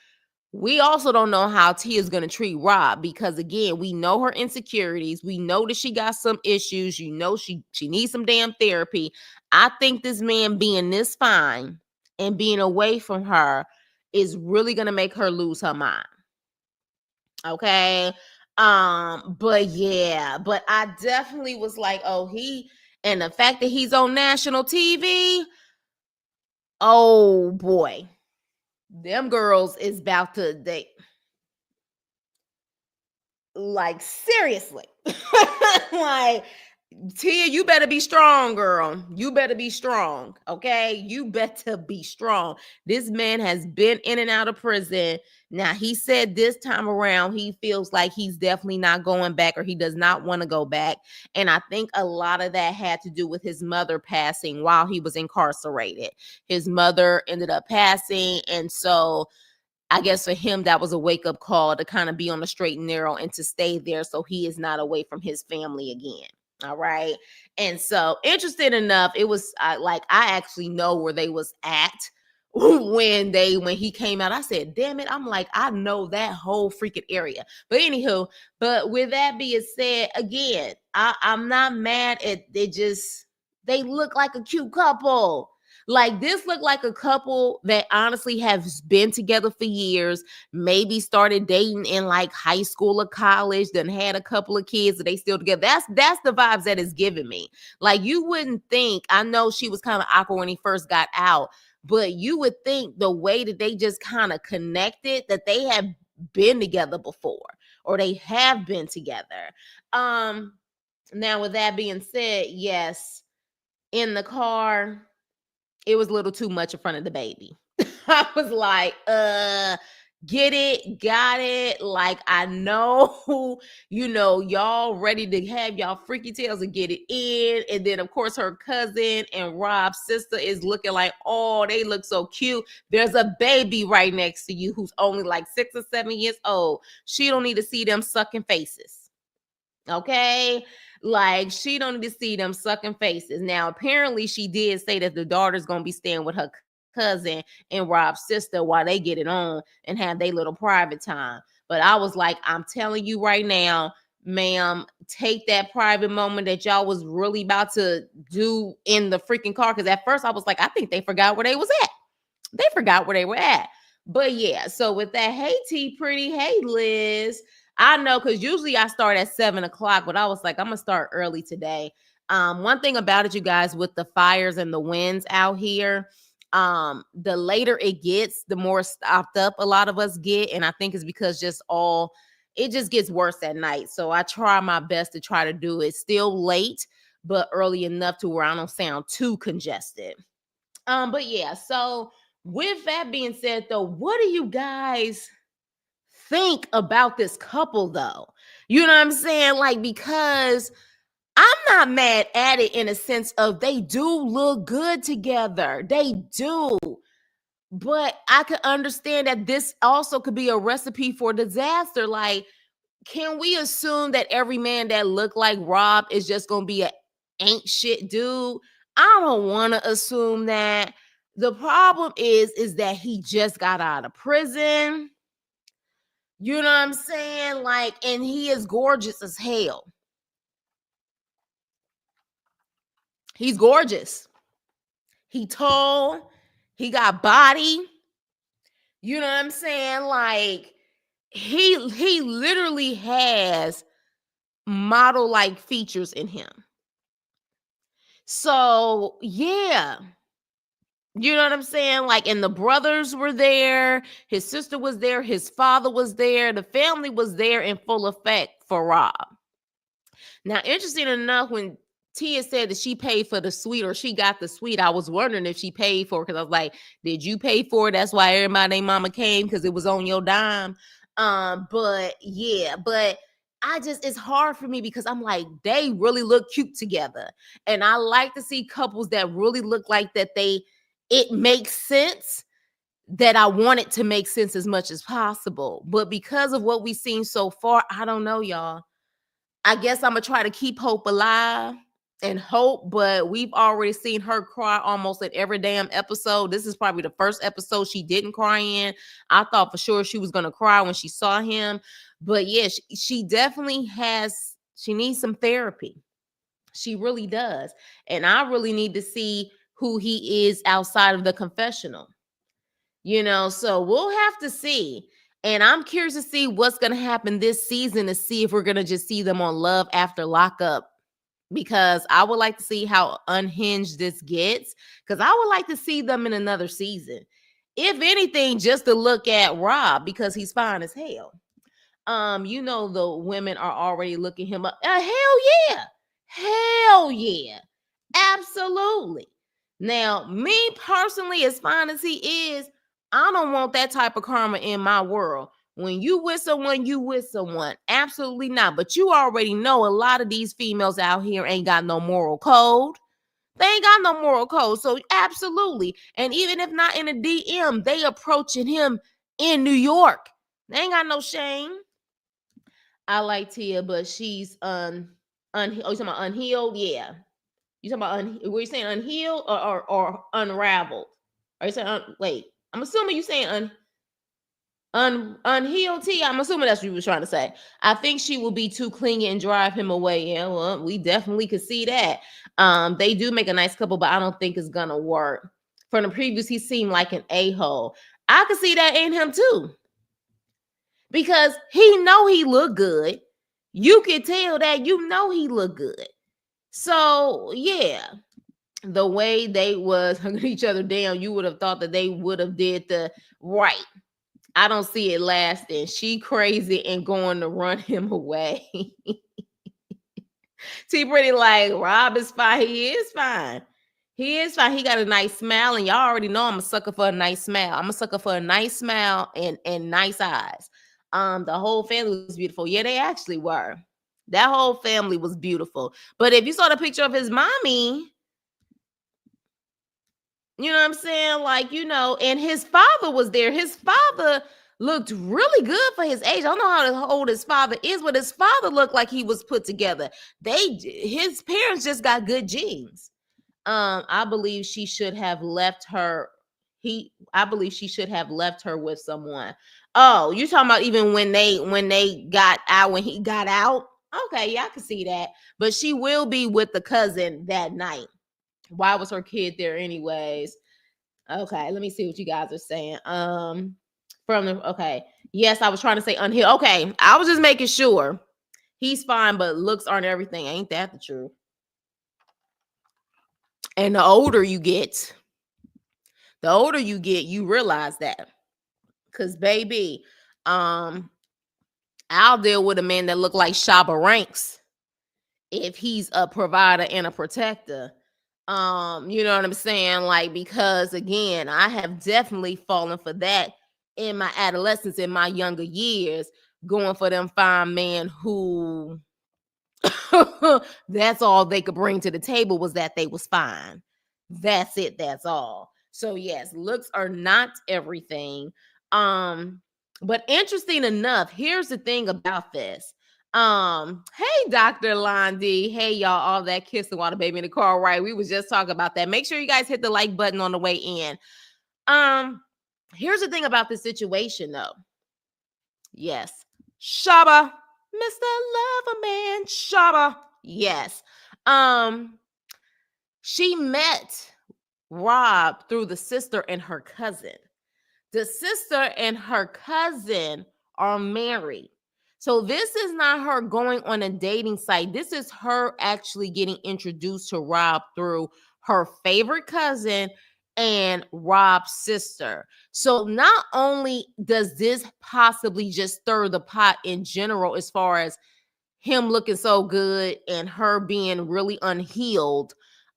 We also don't know how Tia is going to treat Rob because again, we know her insecurities. We know that she got some issues. She needs some damn therapy. I think this man being this fine and being away from her is really going to make her lose her mind. Okay? But yeah, but I definitely was like, oh, and the fact that he's on national TV, oh boy. Them girls is about to date. Like seriously. Like Tia, you better be strong, girl. You better be strong. Okay. You better be strong. This man has been in and out of prison. Now, he said this time around, he feels like he's definitely not going back or he does not want to go back. And I think a lot of that had to do with his mother passing while he was incarcerated. His mother ended up passing. And so I guess for him, that was a wake up call to kind of be on the straight and narrow and to stay there so he is not away from his family again. All right. And so, interested enough, it was I actually know where they was at when he came out. I said, damn it. I'm like, I know that whole freaking area. But anywho, but with that being said, again, I'm not mad at they look like a cute couple. Like this looked like a couple that honestly has been together for years, maybe started dating in like high school or college, then had a couple of kids that they still together. That's the vibes that is giving me. Like you wouldn't think, I know she was kind of awkward when he first got out, but you would think the way that they just kind of connected that they have been together before or they have been together. Now with that being said, yes, in the car it was a little too much in front of the baby. I was like, get it, got it. Like, I know, y'all ready to have y'all freaky tails and get it in. And then, of course, her cousin and Rob's sister is looking like, oh, they look so cute. There's a baby right next to you who's only like 6 or 7 years old. She don't need to see them sucking faces. Okay. Like she don't need to see them sucking faces. Now, apparently she did say that the daughter's going to be staying with her cousin and Rob's sister while they get it on and have their little private time. But I was like, I'm telling you right now, ma'am, take that private moment that y'all was really about to do in the freaking car. Because at first I was like, I think they forgot where they was at. They forgot where they were at. But yeah, so with that, hey T Pretty, hey Liz. I know because usually I start at 7 o'clock, but I was like, I'm gonna start early today. One thing about it, you guys, with the fires and the winds out here, the later it gets, the more stopped up a lot of us get. And I think it's because it just gets worse at night. So I try my best to try to do it still late, but early enough to where I don't sound too congested. But yeah, so with that being said, though, what do you guys think about this couple, though? You know what I'm saying? Like, because I'm not mad at it in a sense of they do look good together. They do. But I could understand that this also could be a recipe for disaster. Like, can we assume that every man that look like Rob is just gonna be a ain't shit dude? I don't want to assume that. The problem is that he just got out of prison. You know what I'm saying? Like, and he is gorgeous as hell. He's gorgeous. He tall. He got body. You know what I'm saying? Like, he literally has model like features in him. So, yeah. You know what I'm saying? Like, and the brothers were there, his sister was there, his father was there, the family was there in full effect for Rob. Now, interesting enough, when Tia said that she paid for the suite or she got the suite, I was wondering if she paid for it, because I was like, did you pay for it? That's why everybody named mama came, because it was on your dime. But yeah, but it's hard for me because I'm like, they really look cute together. And I like to see couples that really look like that it makes sense, that I want it to make sense as much as possible. But because of what we've seen so far, I don't know, y'all. I guess I'm gonna try to keep hope alive and hope, but we've already seen her cry almost in every damn episode. This is probably the first episode she didn't cry in. I thought for sure she was gonna cry when she saw him, but yeah, she definitely she needs some therapy. She really does. And I really need to see who he is outside of the confessional. So we'll have to see. And I'm curious to see what's going to happen this season, to see if we're going to just see them on Love After Lockup, because I would like to see how unhinged this gets, because I would like to see them in another season. If anything, just to look at Rob, because he's fine as hell. The women are already looking him up. Hell yeah. Hell yeah. Absolutely. Now, me personally, as fine as he is, I don't want that type of karma in my world. When you with someone, you with someone. Absolutely not. But you already know a lot of these females out here ain't got no moral code. They ain't got no moral code. So absolutely. And even if not in a DM, they approaching him in New York. They ain't got no shame. I like Tia, but she's oh, you talking about unhealed? Yeah. You talking about were you saying unhealed or unraveled? Are you saying wait? I'm assuming you saying unhealed T. I'm assuming that's what you were trying to say. I think she will be too clingy and drive him away. Yeah, well, we definitely could see that. They do make a nice couple, but I don't think it's gonna work. From the previews, he seemed like an a-hole. I could see that in him too, because he know he look good. You can tell that he look good. So yeah, the way they was hugging each other down, you would have thought that they would have did the right. I don't see it lasting. She crazy and going to run him away. T Pretty like, Rob is fine. He is fine. He is fine. He got a nice smile, and y'all already know I'm a sucker for a nice smile. I'm a sucker for a nice smile and nice eyes. The whole family was beautiful. Yeah, they actually were. That whole family was beautiful. But if you saw the picture of his mommy, you know what I'm saying? Like, and his father was there. His father looked really good for his age. I don't know how old his father is, but his father looked like he was put together. His parents just got good genes. I believe she should have left her. I believe she should have left her with someone. Oh, you talking about even when they got out, when he got out? Okay, yeah, I can see that. But she will be with the cousin that night. Why was her kid there anyways? Okay, let me see what you guys are saying. Yes, I was trying to say unhealed. Okay, I was just making sure. He's fine, but looks aren't everything. Ain't that the truth? And the older you get, you realize that. Cause baby, I'll deal with a man that look like Shabba Ranks if he's a provider and a protector. You know what I'm saying? Like, because again, I have definitely fallen for that in my adolescence, in my younger years, going for them fine men who That's all they could bring to the table, was that they was fine. That's it. That's all. So yes, looks are not everything. Um, but interesting enough, here's the thing about this. Hey, Dr. Londi. Hey, y'all, all that kissing while the baby in the car, right? We was just talking about that. Make sure you guys hit the like button on the way in. Here's the thing about this situation, though. Yes. Shaba. Mr. Loverman. Shaba. Yes. She met Rob through the sister and her cousin. The sister and her cousin are married. So this is not her going on a dating site. This is her actually getting introduced to Rob through her favorite cousin and Rob's sister. So not only does this possibly just stir the pot in general, as far as him looking so good and her being really unhealed,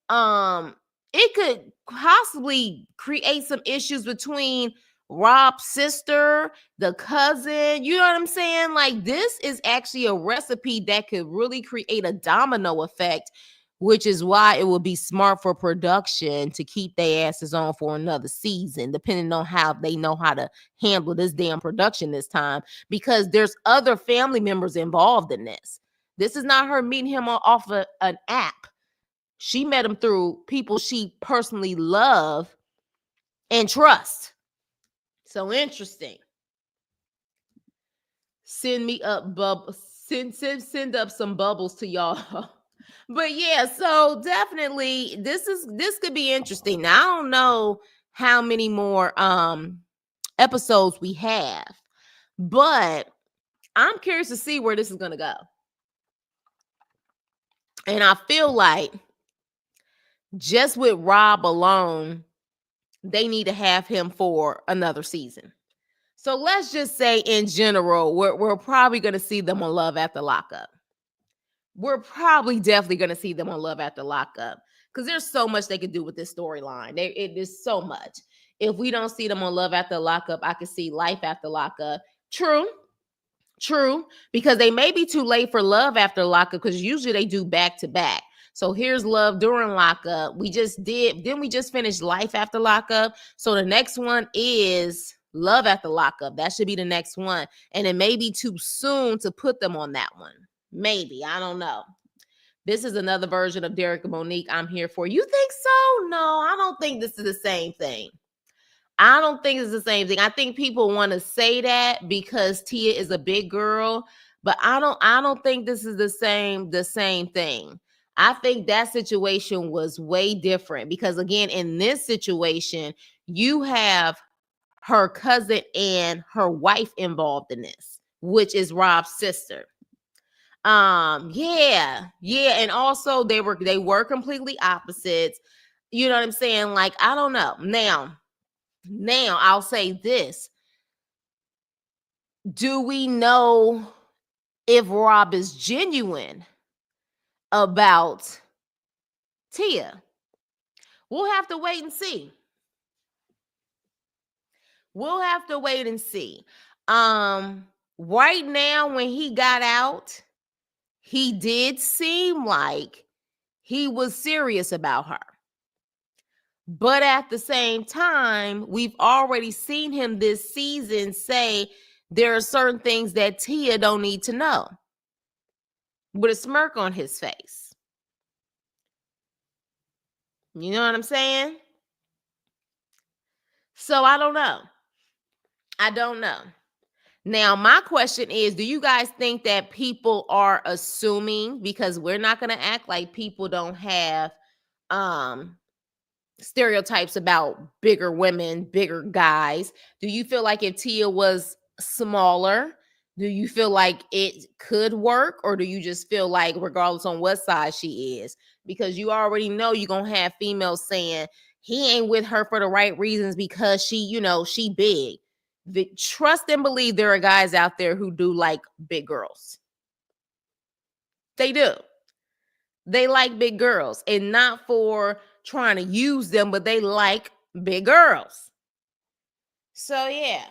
it could possibly create some issues between Rob's sister, the cousin. You know what I'm saying? Like, this is actually a recipe that could really create a domino effect, which is why it would be smart for production to keep their asses on for another season, depending on how they know how to handle this damn production this time, because there's other family members involved in this. This is not her meeting him off an app. She met him through people she personally love and trust. So interesting. Send me up send up some bubbles to y'all. But yeah, so definitely this could be interesting. Now, I don't know how many more episodes we have, but I'm curious to see where this is going to go. And I feel like just with Rob alone, they need to have him for another season. So let's just say in general, we're probably going to see them on Love After Lockup. We're probably definitely going to see them on Love After Lockup, because there's so much they could do with this storyline. It is so much. If we don't see them on Love After Lockup, I could see Life After Lockup. True, because they may be too late for Love After Lockup, because usually they do back to back. So here's Love during Lockup. We just finished Life After Lockup. So the next one is Love After Lockup. That should be the next one. And it may be too soon to put them on that one. Maybe. I don't know. This is another version of Derek and Monique. I'm here for. You think so? No, I don't think this is the same thing. I don't think it's the same thing. I think people want to say that because Tia is a big girl, but I don't think this is the same thing. I think that situation was way different, because again, in this situation, you have her cousin and her wife involved in this, which is Rob's sister. And also they were completely opposites. You know what I'm saying? Like, I don't know. Now, I'll say this. Do we know if Rob is genuine about Tia? We'll have to wait and see. Right now, when he got out, he did seem like he was serious about her. But at the same time, we've already seen him this season say there are certain things that Tia don't need to know, with a smirk on his face. You know what I'm saying? So I don't know. Now, my question is, do you guys think that people are assuming, because we're not going to act like people don't have stereotypes about bigger women, bigger guys. Do you feel like if Tia was smaller, do you feel like it could work? Or do you just feel like regardless on what size she is, because you already know you're going to have females saying he ain't with her for the right reasons because she big. Trust and believe there are guys out there who do like big girls. They do. They like big girls, and not for trying to use them, but they like big girls. So yeah.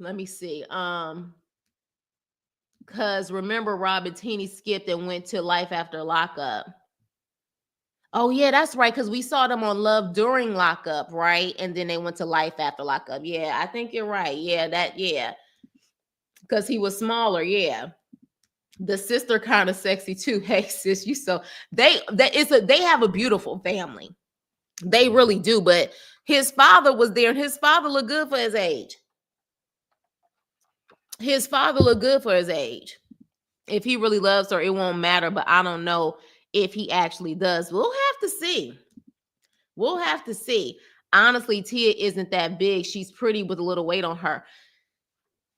Let me see. Because remember, Rob and Teeny skipped and went to Life After Lockup. Oh, yeah, that's right. Because we saw them on Love during Lockup, right? And then they went to Life After Lockup. Yeah, I think you're right. Yeah. Because he was smaller. Yeah. The sister kind of sexy too. Hey, sis, you so they have a beautiful family. They really do. But his father was there, and his father looked good for his age. His father looked good for his age. If he really loves her, it won't matter. But I don't know if he actually does. We'll have to see. We'll have to see. Honestly, Tia isn't that big. She's pretty with a little weight on her.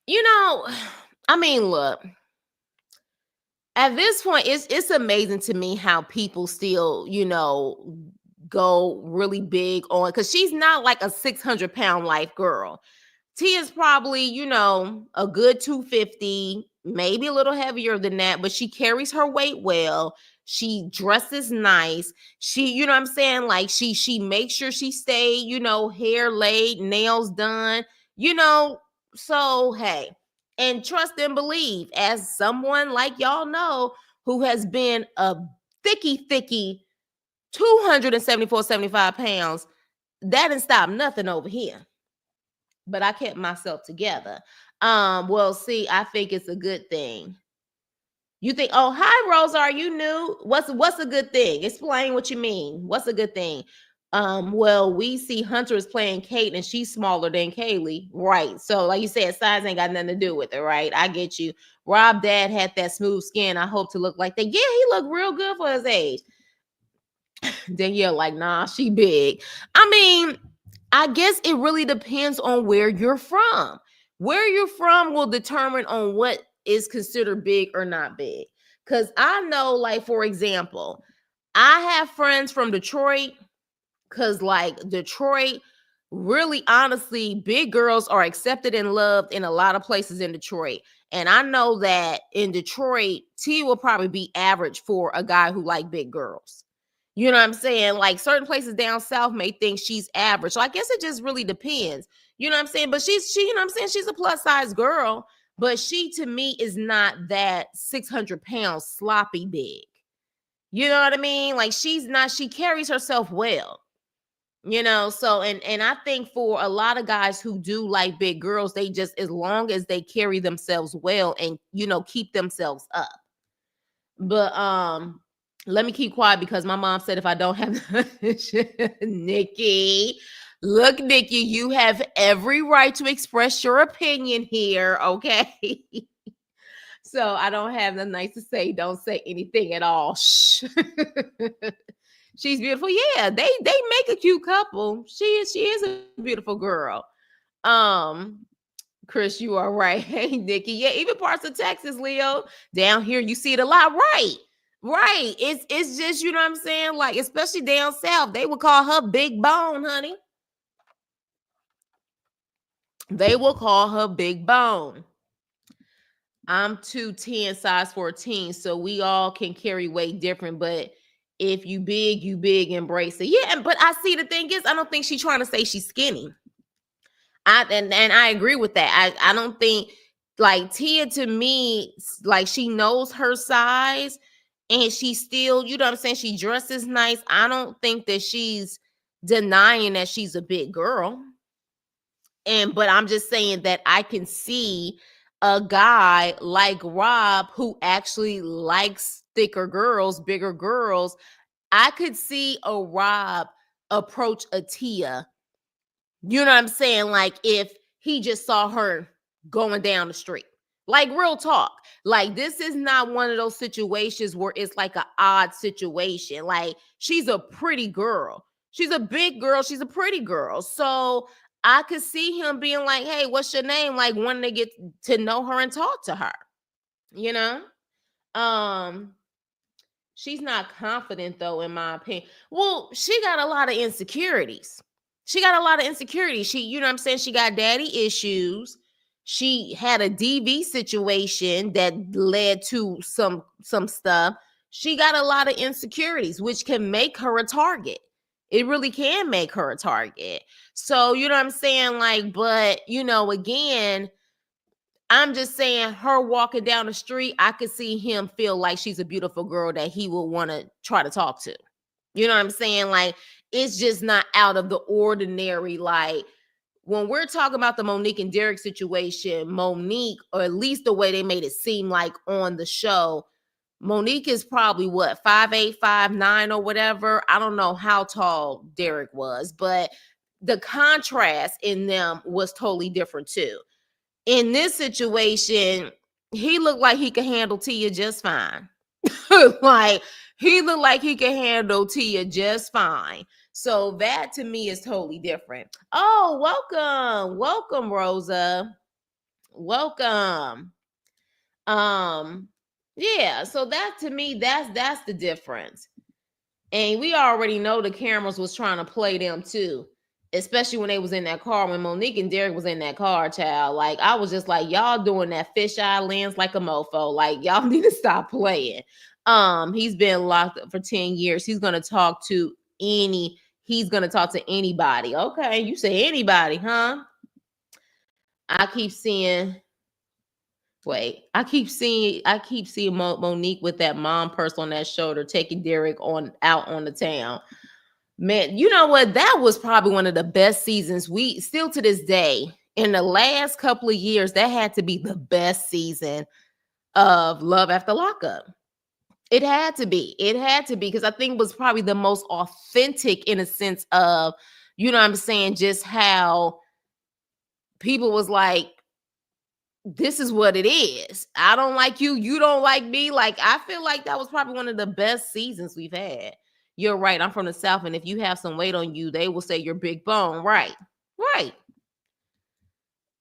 You know, I mean, look, at this point, it's amazing to me how people still, go really big on, because she's not like a 600-pound life girl. Tia's probably, a good 250, maybe a little heavier than that, but she carries her weight well. She dresses nice. She, you know what I'm saying? Like she makes sure she stay, hair laid, nails done, you know. So hey, and trust and believe, as someone like y'all know who has been a thicky 274, 75 pounds, that didn't stop nothing over here. But I kept myself together. Well, see, I think it's a good thing. You think, oh, hi, Rosa, are you new? What's a good thing? Explain what you mean. What's a good thing? Well, we see Hunter is playing Kate and she's smaller than Kaylee. Right. So, like you said, size ain't got nothing to do with it, right? I get you. Rob dad had that smooth skin. I hope to look like that. Yeah, he looked real good for his age. Danielle, like, nah, she big. I mean, I guess it really depends on where you're from. Where you're from will determine on what is considered big or not big. Because I know, like, for example, I have friends from Detroit, because, like, Detroit, really, honestly, big girls are accepted and loved in a lot of places in Detroit. And I know that in Detroit, T will probably be average for a guy who like big girls. You know what I'm saying? Like certain places down south may think she's average. So I guess it just really depends. You know what I'm saying? But she, you know what I'm saying? She's a plus size girl, but she to me is not that 600-pound sloppy big. You know what I mean? Like she carries herself well. So and I think for a lot of guys who do like big girls, they just, as long as they carry themselves well and keep themselves up. But let me keep quiet because my mom said if I don't have Nikki, look, Nikki, you have every right to express your opinion here, okay? So I don't have nothing nice to say. Don't say anything at all. Shh. She's beautiful. Yeah, they make a cute couple. She is a beautiful girl. Chris, you are right. Hey, Nikki. Yeah, even parts of Texas, Leo. Down here, you see it a lot. Right. Right. It's just, you know what I'm saying? Like, especially down south, they would call her Big Bone, honey. They will call her Big Bone. I'm 210, size 14, so we all can carry weight different, but if you big, embrace it. Yeah, but I see the thing is, I don't think she's trying to say she's skinny. And I agree with that. I don't think, like, Tia to me, like, she knows her size and she still, you know what I'm saying, she dresses nice. I don't think that she's denying that she's a big girl. But I'm just saying that I can see a guy like Rob who actually likes thicker girls, bigger girls. I could see a Rob approach a Tia. You know what I'm saying? Like if he just saw her going down the street. Like real talk. Like this is not one of those situations where it's like an odd situation. Like she's a pretty girl. She's a big girl. She's a pretty girl. So I could see him being like, hey, what's your name? Like wanting to get to know her and talk to her. You know? She's not confident though, in my opinion. Well, she got a lot of insecurities. She got a lot of insecurities. She, you know what I'm saying? She got daddy issues. She had a DV situation that led to some stuff. She got a lot of insecurities, which can make her a target. It really can make her a target. So, you know what I'm saying? Like, but, again, I'm just saying, her walking down the street, I could see him feel like she's a beautiful girl that he would want to try to talk to. You know what I'm saying? Like, it's just not out of the ordinary. Like, when we're talking about the Monique and Derek situation, Monique, or at least the way they made it seem like on the show, Monique is probably what, 5'8", 5'9", or whatever. I don't know how tall Derek was, but the contrast in them was totally different too. In this situation, he looked like he could handle Tia just fine. Like, he looked like he could handle Tia just fine. So that to me is totally different. Oh, welcome, Rosa. Welcome. Yeah, so that to me, that's the difference. And we already know the cameras was trying to play them too, especially when they was in that car, when Monique and Derek was in that car, child. Like, I was just like, y'all doing that fisheye lens like a mofo. Like, y'all need to stop playing. He's been locked up for 10 years. He's gonna talk to anybody. Okay, you say anybody, huh? I keep seeing Monique with that mom purse on that shoulder, taking Derek out on the town. Man, you know what? That was probably one of the best seasons. We still to this day, in the last couple of years, that had to be the best season of Love After Lockup. It had to be. It had to be, because I think it was probably the most authentic in a sense of, you know what I'm saying, just how people was like, this is what it is. I don't like you. You don't like me. Like, I feel like that was probably one of the best seasons we've had. You're right. I'm from the South. And if you have some weight on you, they will say you're big bone. Right. Right.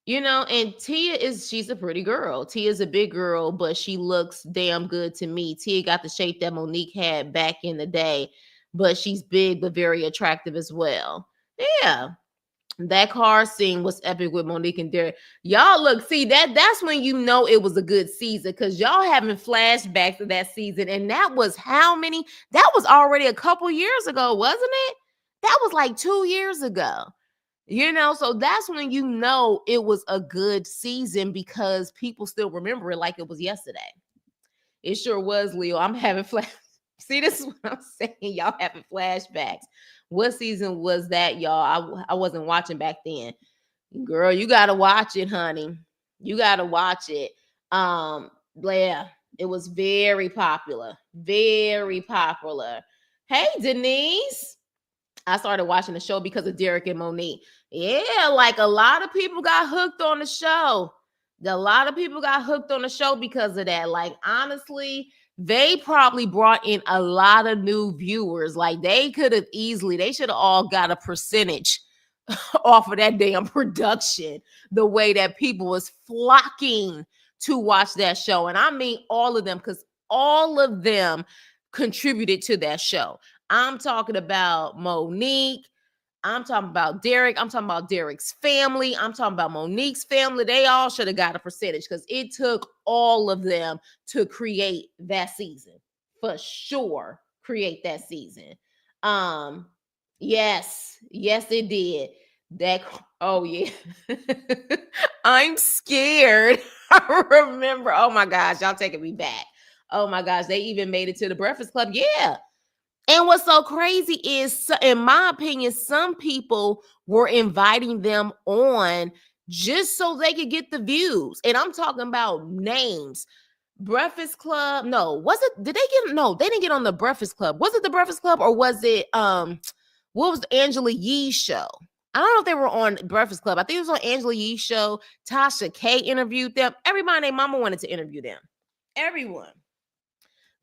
You know, and she's a pretty girl. Tia's a big girl, but she looks damn good to me. Tia got the shape that Monique had back in the day, but she's big, but very attractive as well. Yeah. That car scene was epic with Monique and Derek. Y'all look, see that's when you know it was a good season, because y'all having flashbacks of that season. And that was how many? That was already a couple years ago, wasn't it? That was like 2 years ago. You know, so that's when you know it was a good season, because people still remember it like it was yesterday. It sure was, Leo. I'm having See, this is what I'm saying. Y'all having flashbacks. What season was that, y'all? I wasn't watching back then. Girl, you gotta watch it, honey. You gotta watch it. Yeah, it was very popular. Very popular. Hey, Denise. I started watching the show because of Derek and Monique. Yeah, like a lot of people got hooked on the show. A lot of people got hooked on the show because of that. Like, honestly, they probably brought in a lot of new viewers. Like, they should have all got a percentage off of that damn production, the way that people was flocking to watch that show. And I mean all of them, because all of them contributed to that show. I'm talking about Monique. I'm talking about Derek. I'm talking about Derek's family. I'm talking about Monique's family. They all should have got a percentage, because it took all of them to create that season. For sure, create that season. Yes, it did. Oh yeah. I'm scared. I remember. Oh my gosh, y'all taking me back. Oh my gosh, they even made it to the Breakfast Club. Yeah. And what's so crazy is, in my opinion, some people were inviting them on just so they could get the views. And I'm talking about names. Breakfast Club. No, was it? Did they get? No, they didn't get on the Breakfast Club. Was it the Breakfast Club, or was it what was the Angela Yee's show? I don't know if they were on Breakfast Club. I think it was on Angela Yee's show. Tasha K interviewed them. Everybody and their mama wanted to interview them. Everyone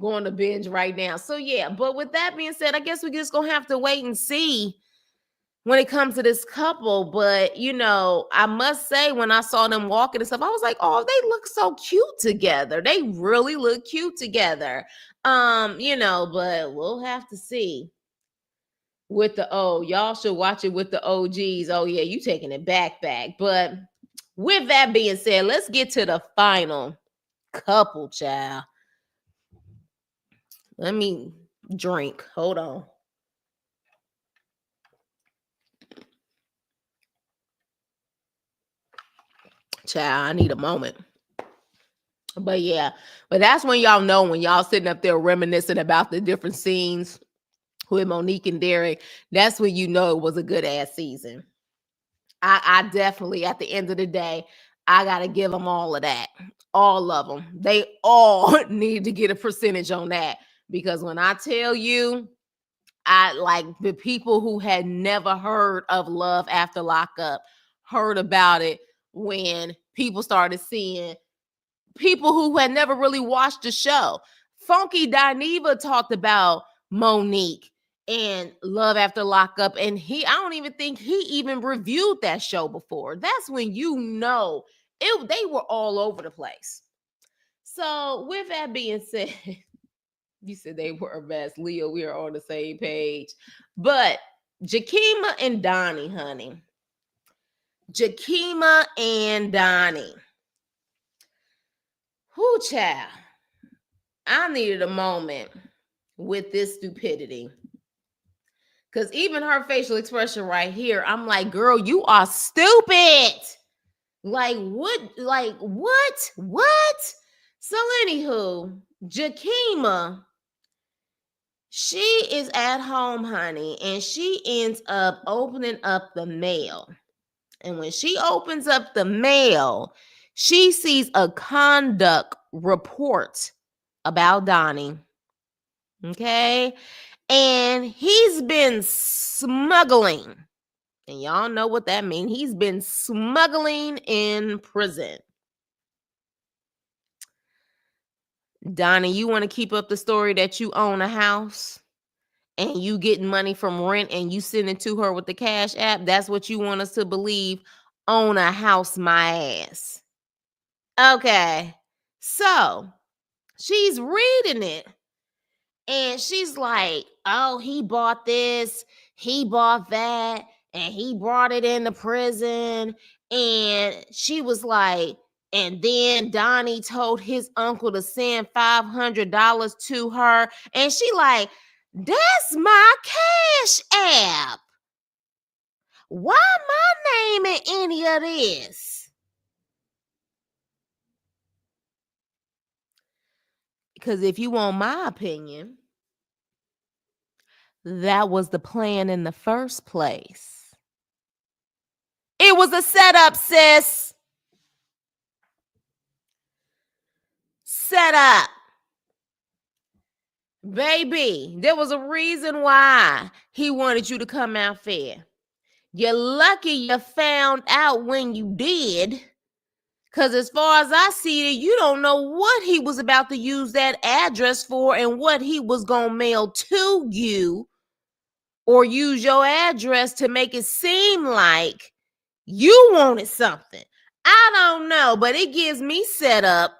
going to binge right now. So yeah, but with that being said, I guess we just gonna have to wait and see when it comes to this couple. But you know, I must say, when I saw them walking and stuff, I was like, oh, they look so cute together. They really look cute together. You know, but we'll have to see. With y'all should watch it with the OGs. Oh yeah, you taking it back. But with that being said, let's get to the final couple, child. Let me drink. Hold on. Child, I need a moment. But yeah, but that's when y'all know, when y'all sitting up there reminiscing about the different scenes with Monique and Derek, that's when you know it was a good ass season. I definitely, at the end of the day, I gotta give them all of that. All of them. They all need to get a percentage on that. Because when I tell you, I like the people who had never heard of Love After Lockup heard about it when people started seeing people who had never really watched the show. Funky Dineva talked about Monique and Love After Lockup, and I don't even think he even reviewed that show before. That's when you know they were all over the place. So, with that being said, you said they were a mess. Leo, we are on the same page. But Jakima and Donnie, honey. Jakima and Donnie. Whoo, child. I needed a moment with this stupidity. Because even her facial expression right here, I'm like, girl, you are stupid. Like, what? Like, what? What? So, anywho, Jakima, she is at home, honey, and she ends up opening up the mail. And when she opens up the mail, she sees a conduct report about Donnie. Okay. And he's been smuggling. And y'all know what that means. He's been smuggling in prison. Donnie, you want to keep up the story that you own a house and you getting money from rent and you send it to her with the Cash App? That's what you want us to believe? Own a house, my ass. Okay. So she's reading it. And she's like, oh, he bought this, he bought that, and he brought it into prison. And she was like, and then Donnie told his uncle to send $500 to her. And she like, that's my Cash App. Why my name in any of this? Because if you want my opinion, that was the plan in the first place. It was a setup, sis. Setup. Baby, there was a reason why he wanted you to come out fair. You're lucky you found out when you did. Because as far as I see it, you don't know what he was about to use that address for and what he was going to mail to you, or use your address to make it seem like you wanted something. I don't know, but it gives me set up.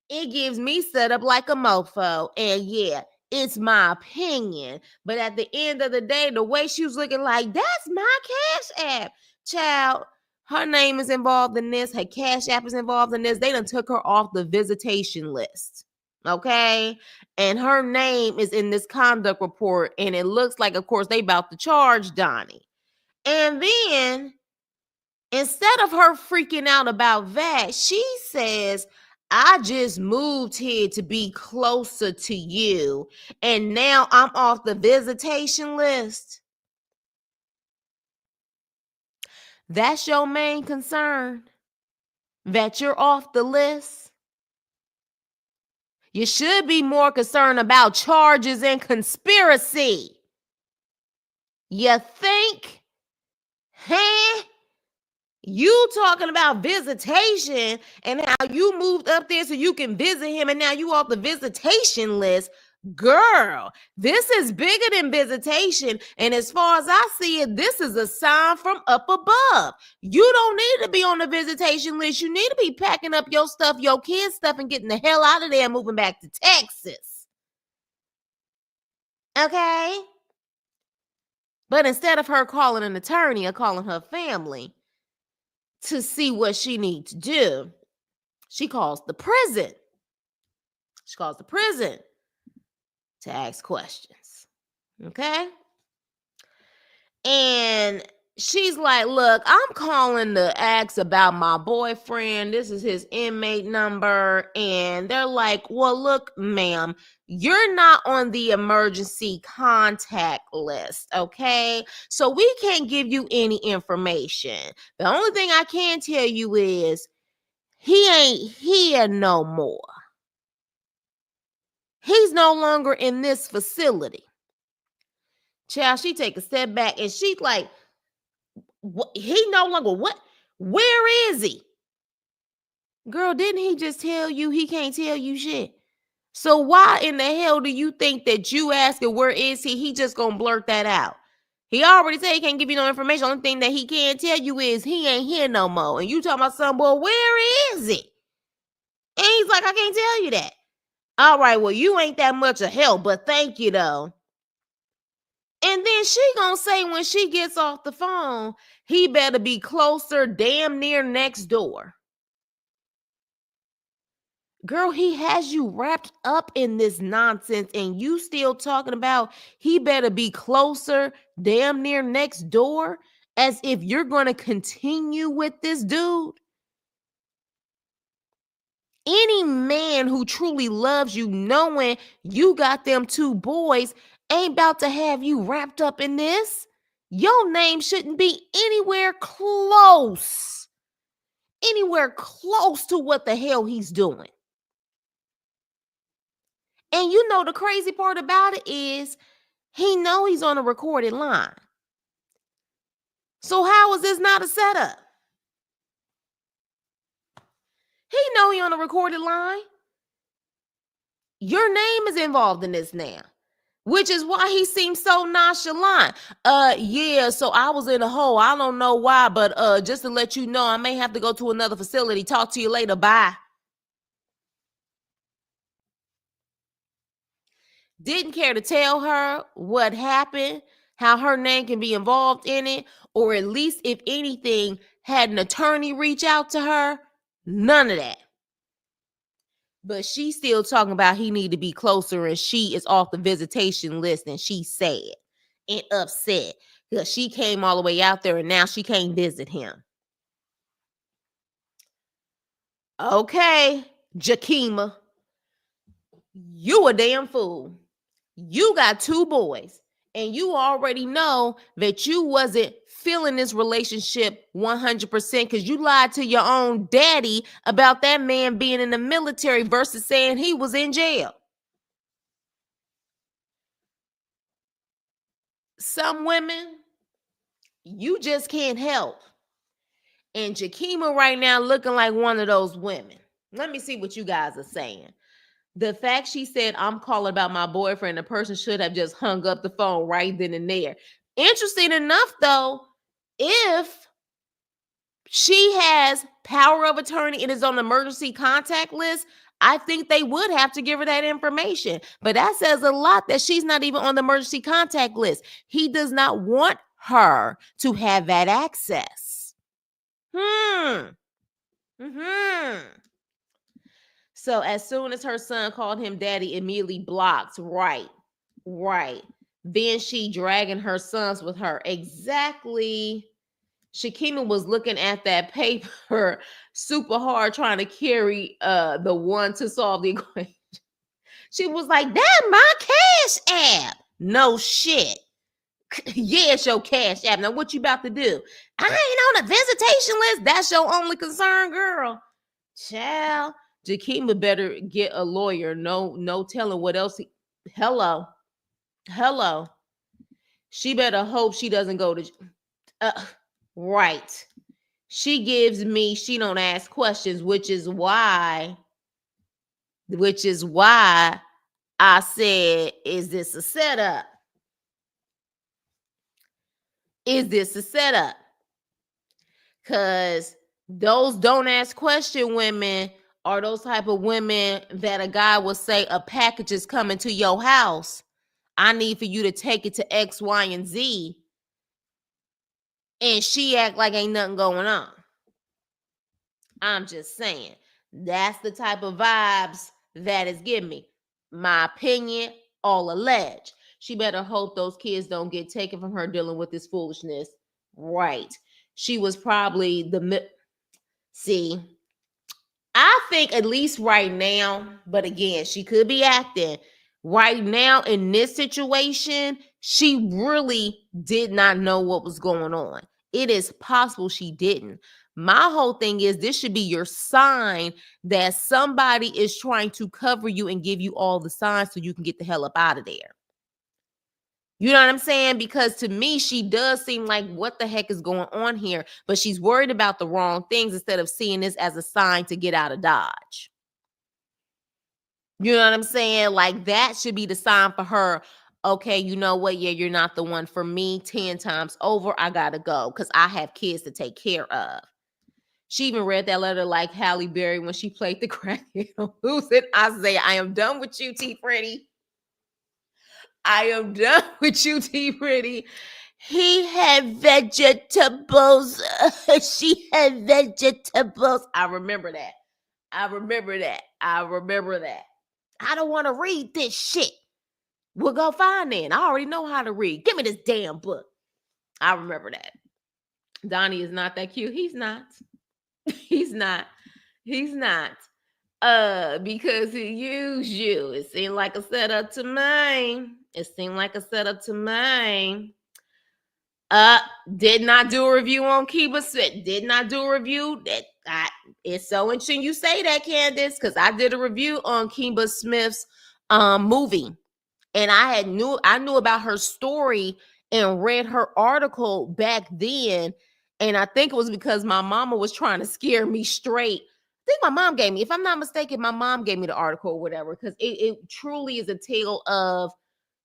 It gives me set up like a mofo. And yeah, it's my opinion. But at the end of the day, the way she was looking like, that's my Cash App. Child, her name is involved in this. Her Cash App is involved in this. They done took her off the visitation list. Okay? And her name is in this conduct report. And it looks like, of course, they about to charge Donnie. And then, instead of her freaking out about that, she says, I just moved here to be closer to you, and now I'm off the visitation list. That's your main concern? That you're off the list? You should be more concerned about charges and conspiracy. You think? Huh? You talking about visitation and how you moved up there so you can visit him, and now you off the visitation list. Girl, this is bigger than visitation. And as far as I see it, this is a sign from up above. You don't need to be on the visitation list. You need to be packing up your stuff, your kids' stuff, and getting the hell out of there and moving back to Texas. Okay? But instead of her calling an attorney or calling her family to see what she needs to do, she calls the prison. She calls the prison to ask questions. Okay? And she's like, look, I'm calling to ask about my boyfriend. This is his inmate number. And they're like, well, look, ma'am, you're not on the emergency contact list, okay? So we can't give you any information. The only thing I can tell you is he ain't here no more. He's no longer in this facility. Child, she take a step back and she's like, what? He no longer what? Where is he? Girl, didn't he just tell you he can't tell you shit? So why in the hell do you think that you asking where is he just gonna blurt that out? He already said he can't give you no information. Only thing that he can't tell you is he ain't here no more. And you talking about something, well, where is he? And he's like, I can't tell you that. All right, well, you ain't that much of help, but thank you though. And then she gonna say when she gets off the phone, he better be closer, damn near next door. Girl, he has you wrapped up in this nonsense and you still talking about he better be closer, damn near next door, as if you're going to continue with this dude. Any man who truly loves you, knowing you got them two boys, ain't about to have you wrapped up in this. Your name shouldn't be anywhere close to what the hell he's doing. And you know the crazy part about it is he know he's on a recorded line. So how is this not a setup? He know he on a recorded line. Your name is involved in this now, which is why he seems so nonchalant. Yeah, so I was in a hole. I don't know why, but just to let you know, I may have to go to another facility. Talk to you later. Bye. Didn't care to tell her what happened, how her name can be involved in it, or at least, if anything, had an attorney reach out to her. None of that. But she's still talking about he need to be closer and she is off the visitation list and she's sad and upset because she came all the way out there and now she can't visit him. Okay, Jakima, you a damn fool. You got two boys and you already know that you wasn't feeling this relationship 100% because you lied to your own daddy about that man being in the military versus saying he was in jail. Some women, you just can't help. And Jakima right now looking like one of those women. Let me see what you guys are saying. The fact she said, I'm calling about my boyfriend, the person should have just hung up the phone right then and there. Interesting enough, though, if she has power of attorney and is on the emergency contact list, I think they would have to give her that information. But that says a lot that she's not even on the emergency contact list. He does not want her to have that access. So as soon as her son called him daddy, immediately blocked. Right. Then she dragging her sons with her. Exactly. Jakima was looking at that paper super hard, trying to carry the one to solve the equation. She was like, that's my cash app. No shit. Yeah, it's your cash app. Now what you about to do? I ain't on a visitation list. That's your only concern, girl. Child, Jakima better get a lawyer. No telling what else. Hello. She better hope she doesn't go to. Right. She gives me. She don't ask questions, which is why I said, is this a setup? Is this a setup? Because those don't ask question women are those type of women that a guy will say a package is coming to your house. I need for you to take it to X, Y, and Z. And she act like ain't nothing going on. I'm just saying. That's the type of vibes that is giving me. My opinion, all alleged. She better hope those kids don't get taken from her dealing with this foolishness. Right. She was probably see, I think at least right now, but again, she could be acting. Right now in this situation, she really did not know what was going on. It is possible she didn't. My whole thing is this should be your sign that somebody is trying to cover you and give you all the signs so you can get the hell up out of there. You know what I'm saying? Because to me, she does seem like what the heck is going on here, but she's worried about the wrong things instead of seeing this as a sign to get out of Dodge. You know what I'm saying? Like that should be the sign for her. Okay, you know what? Yeah, you're not the one for me 10 times over. I got to go because I have kids to take care of. She even read that letter like Halle Berry when she played the crackhead on Who's It? I say, I am done with you, T. Pretty. I am done with you, T. Pretty. He had vegetables. She had vegetables. I remember that. I remember that. I remember that. I don't want to read this shit. We'll go find it. I already know how to read. Give me this damn book. I remember that. Donnie is not that cute. He's not. He's not. He's not. Because he used you. It seemed like a setup to mine. It seemed like a setup to mine. Did not do a review on Kiba Smith. Did not do a review. It's so interesting you say that, Candace, because I did a review on Kiba Smith's movie. And I knew about her story and read her article back then. And I think it was because my mama was trying to scare me straight. I think my mom gave me, if I'm not mistaken, my mom gave me the article or whatever, because it truly is a tale of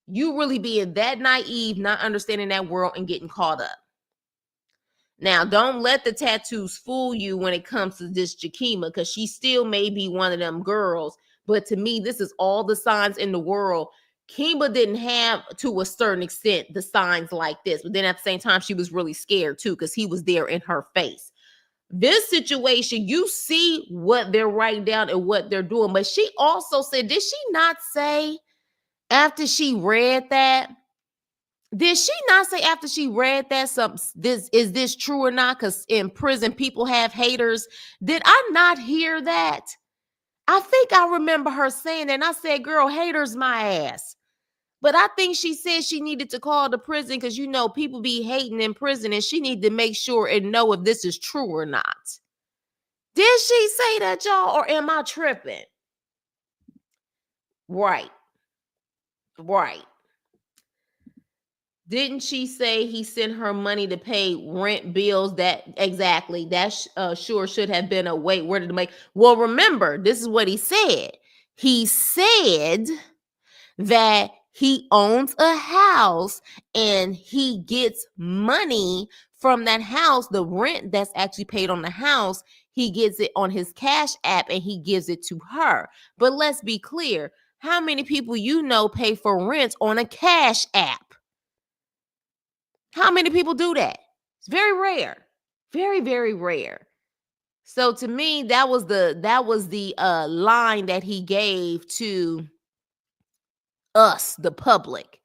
you really being that naive, not understanding that world and getting caught up. Now, don't let the tattoos fool you when it comes to this Jakima, because she still may be one of them girls. But to me, this is all the signs in the world. Kimba didn't have, to a certain extent, the signs like this. But then at the same time, she was really scared too, because he was there in her face. This situation, you see what they're writing down and what they're doing. But she also said, did she not say after she read that? Did she not say after she read that is this true or not? Because in prison, people have haters. Did I not hear that? I think I remember her saying that. And I said, girl, haters my ass. But I think she said she needed to call the prison because, you know, people be hating in prison and she need to make sure and know if this is true or not. Did she say that, y'all, or am I tripping? Right. Right. Didn't she say he sent her money to pay rent bills? That exactly. That sure should have been a wait. Where did it make? Well, remember, this is what he said. He said that he owns a house and he gets money from that house. The rent that's actually paid on the house, he gets it on his Cash App and he gives it to her. But let's be clear. How many people you know pay for rent on a Cash App? How many people do that? It's very rare. Very, very rare. So to me, that was the line that he gave to us, the public.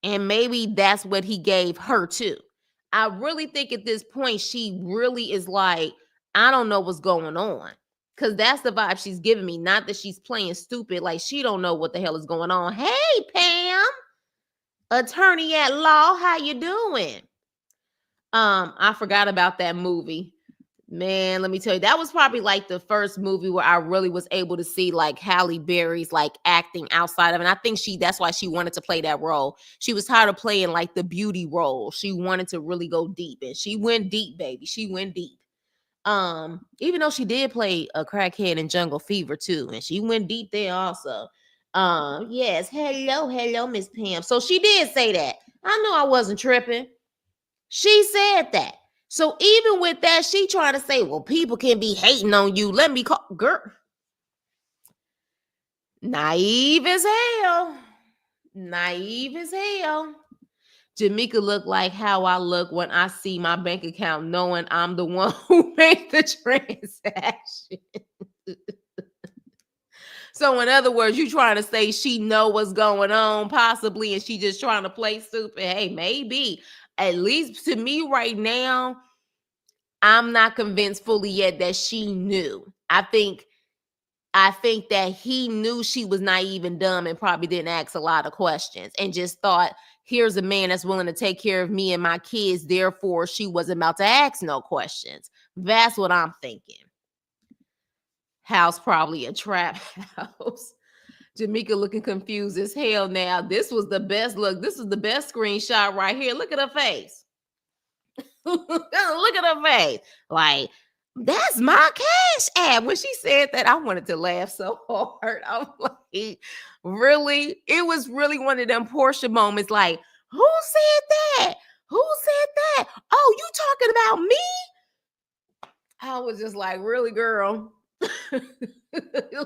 And maybe that's what he gave her too. I really think at this point, she really is like, I don't know what's going on. Because that's the vibe she's giving me. Not that she's playing stupid, like she don't know what the hell is going on. Hey, Pam, attorney at law, how you doing? I forgot about that movie. Man, let me tell you, that was probably like the first movie where I really was able to see like Halle Berry's like acting outside of it. And I think that's why she wanted to play that role. She was tired of playing like the beauty role. She wanted to really go deep, and she went deep, baby. She went deep. Even though she did play a crackhead in Jungle Fever too, and she went deep there also. Yes, hello, Miss Pam. So she did say that. I knew I wasn't tripping. She said that. So even with that, she trying to say, well, people can be hating on you. Let me call, girl. Naive as hell. Naive as hell. Jamaica look like how I look when I see my bank account knowing I'm the one who made the transaction. So in other words, you trying to say she know what's going on possibly and she just trying to play stupid. Hey, maybe. at least to me right now, I'm not convinced fully yet that she knew. I think that he knew she was naive and dumb and probably didn't ask a lot of questions and just thought, here's a man that's willing to take care of me and my kids. Therefore, she wasn't about to ask no questions. That's what I'm thinking. House probably a trap house. Jamaica looking confused as hell now. This was the best look. This was the best screenshot right here. Look at her face. Look at her face. Like, that's my cash app. When she said that, I wanted to laugh so hard. I'm like, really? It was really one of them Portia moments. Like, who said that? Who said that? Oh, you talking about me? I was just like, really, girl?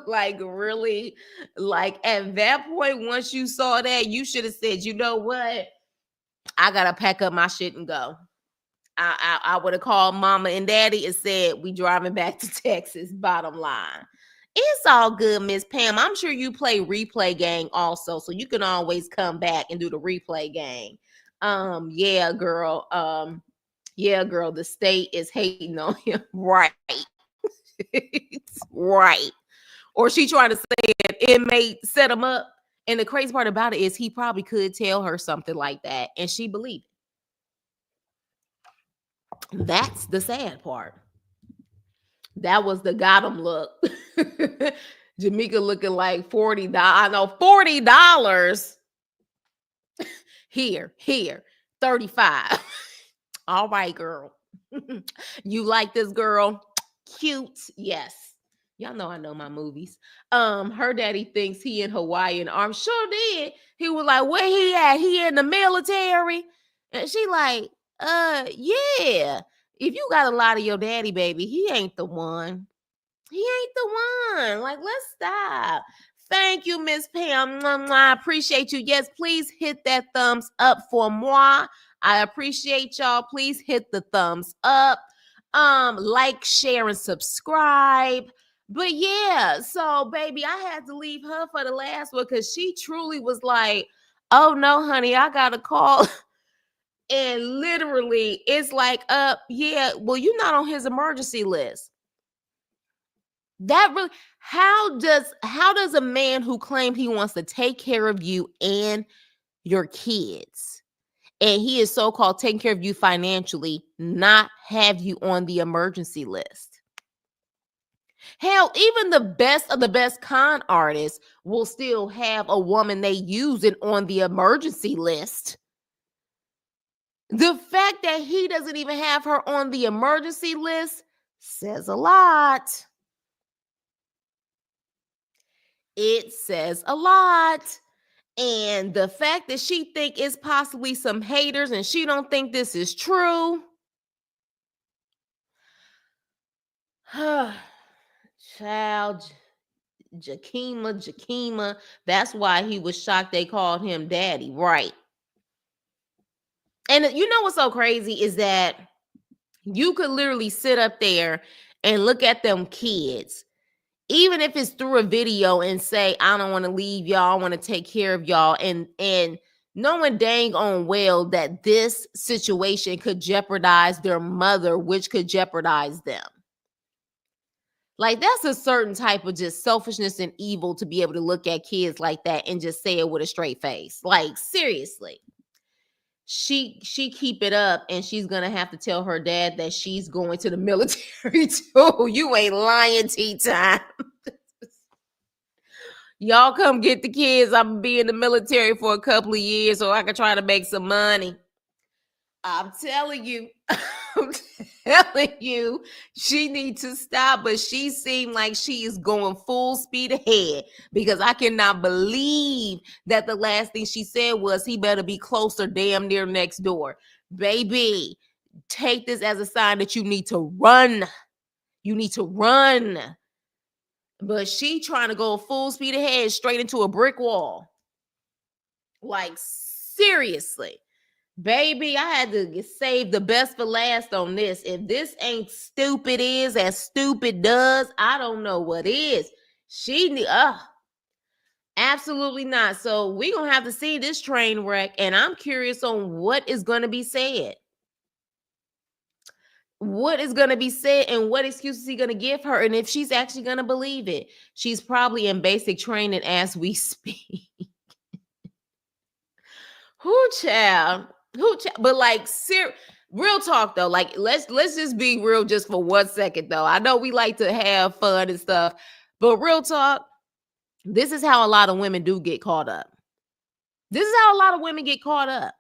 Like, really? Like, at that point, once you saw that, you should have said, you know what? I gotta pack up my shit and go. I would have called mama and daddy and said, we driving back to Texas, bottom line. It's all good, Miss Pam. I'm sure you play replay gang also, so you can always come back and do the replay gang. Yeah, girl. Yeah, girl, the state is hating on him. Right. Right. Or she trying to say an inmate set him up. And the crazy part about it is he probably could tell her something like that, and she believed it. That's the sad part. That was the got him look. Jamaica looking like $40. I know $40. Here, 35. All right, girl. You like this girl? Cute. Yes. Y'all know I know my movies. Her daddy thinks he in Hawaii, and I'm sure did. He was like, where he at? He in the military? And she like, yeah. If you got a lot of your daddy, baby, he ain't the one. He ain't the one. Like, let's stop. Thank you, Miss Pam. I appreciate you. Yes, please hit that thumbs up for moi. I appreciate y'all. Please hit the thumbs up. Like, share, and subscribe. But yeah, so baby, I had to leave her for the last one because she truly was like, oh no, honey, I got a call. And literally, it's like, yeah, well, you're not on his emergency list. That really, how does a man who claimed he wants to take care of you and your kids, and he is so-called taking care of you financially, not have you on the emergency list? Hell, even the best of the best con artists will still have a woman they using on the emergency list. The fact that he doesn't even have her on the emergency list says a lot. It says a lot. And the fact that she think it's possibly some haters and she don't think this is true. Child, Jakima. That's why he was shocked they called him daddy. Right. And you know what's so crazy is that you could literally sit up there and look at them kids, even if it's through a video, and say, I don't want to leave y'all, I want to take care of y'all, and knowing dang on well that this situation could jeopardize their mother, which could jeopardize them. Like, that's a certain type of just selfishness and evil to be able to look at kids like that and just say it with a straight face. Like, seriously. She keep it up, and she's gonna have to tell her dad that she's going to the military too. You ain't lying, tea time. Y'all come get the kids. I'm gonna be in the military for a couple of years so I can try to make some money. I'm telling you, she needs to stop, but she seemed like she is going full speed ahead, because I cannot believe that the last thing she said was he better be closer, damn near next door. Baby, take this as a sign that you need to run. You need to run. But she trying to go full speed ahead straight into a brick wall. Like, seriously. Baby, I had to save the best for last on this. If this ain't stupid is as stupid does, I don't know what is. Absolutely not. So we're going to have to see this train wreck, and I'm curious on what is going to be said. What is going to be said and what excuses he going to give her, and if she's actually going to believe it. She's probably in basic training as we speak. Who child? But like, real talk though. Like, let's just be real just for 1 second though. I know we like to have fun and stuff, but real talk. This is how a lot of women do get caught up. This is how a lot of women get caught up.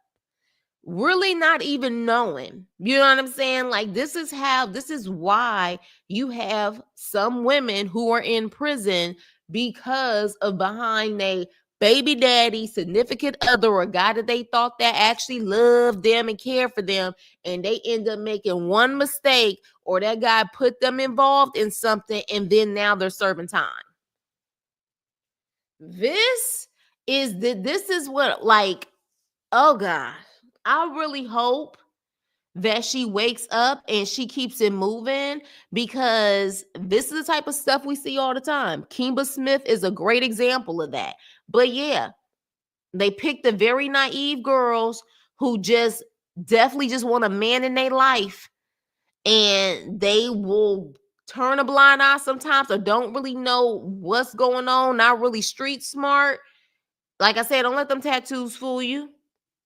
Really not even knowing. You know what I'm saying? Like, this is why you have some women who are in prison because of behind a baby daddy, significant other, or a guy that they thought that actually loved them and cared for them, and they end up making one mistake, or that guy put them involved in something, and then now they're serving time. This is what, like, oh God. I really hope that she wakes up and she keeps it moving, because this is the type of stuff we see all the time. Kimba Smith is a great example of that. But yeah, they pick the very naive girls who just definitely just want a man in their life, and they will turn a blind eye sometimes, or don't really know what's going on, not really street smart. Like I said, don't let them tattoos fool you.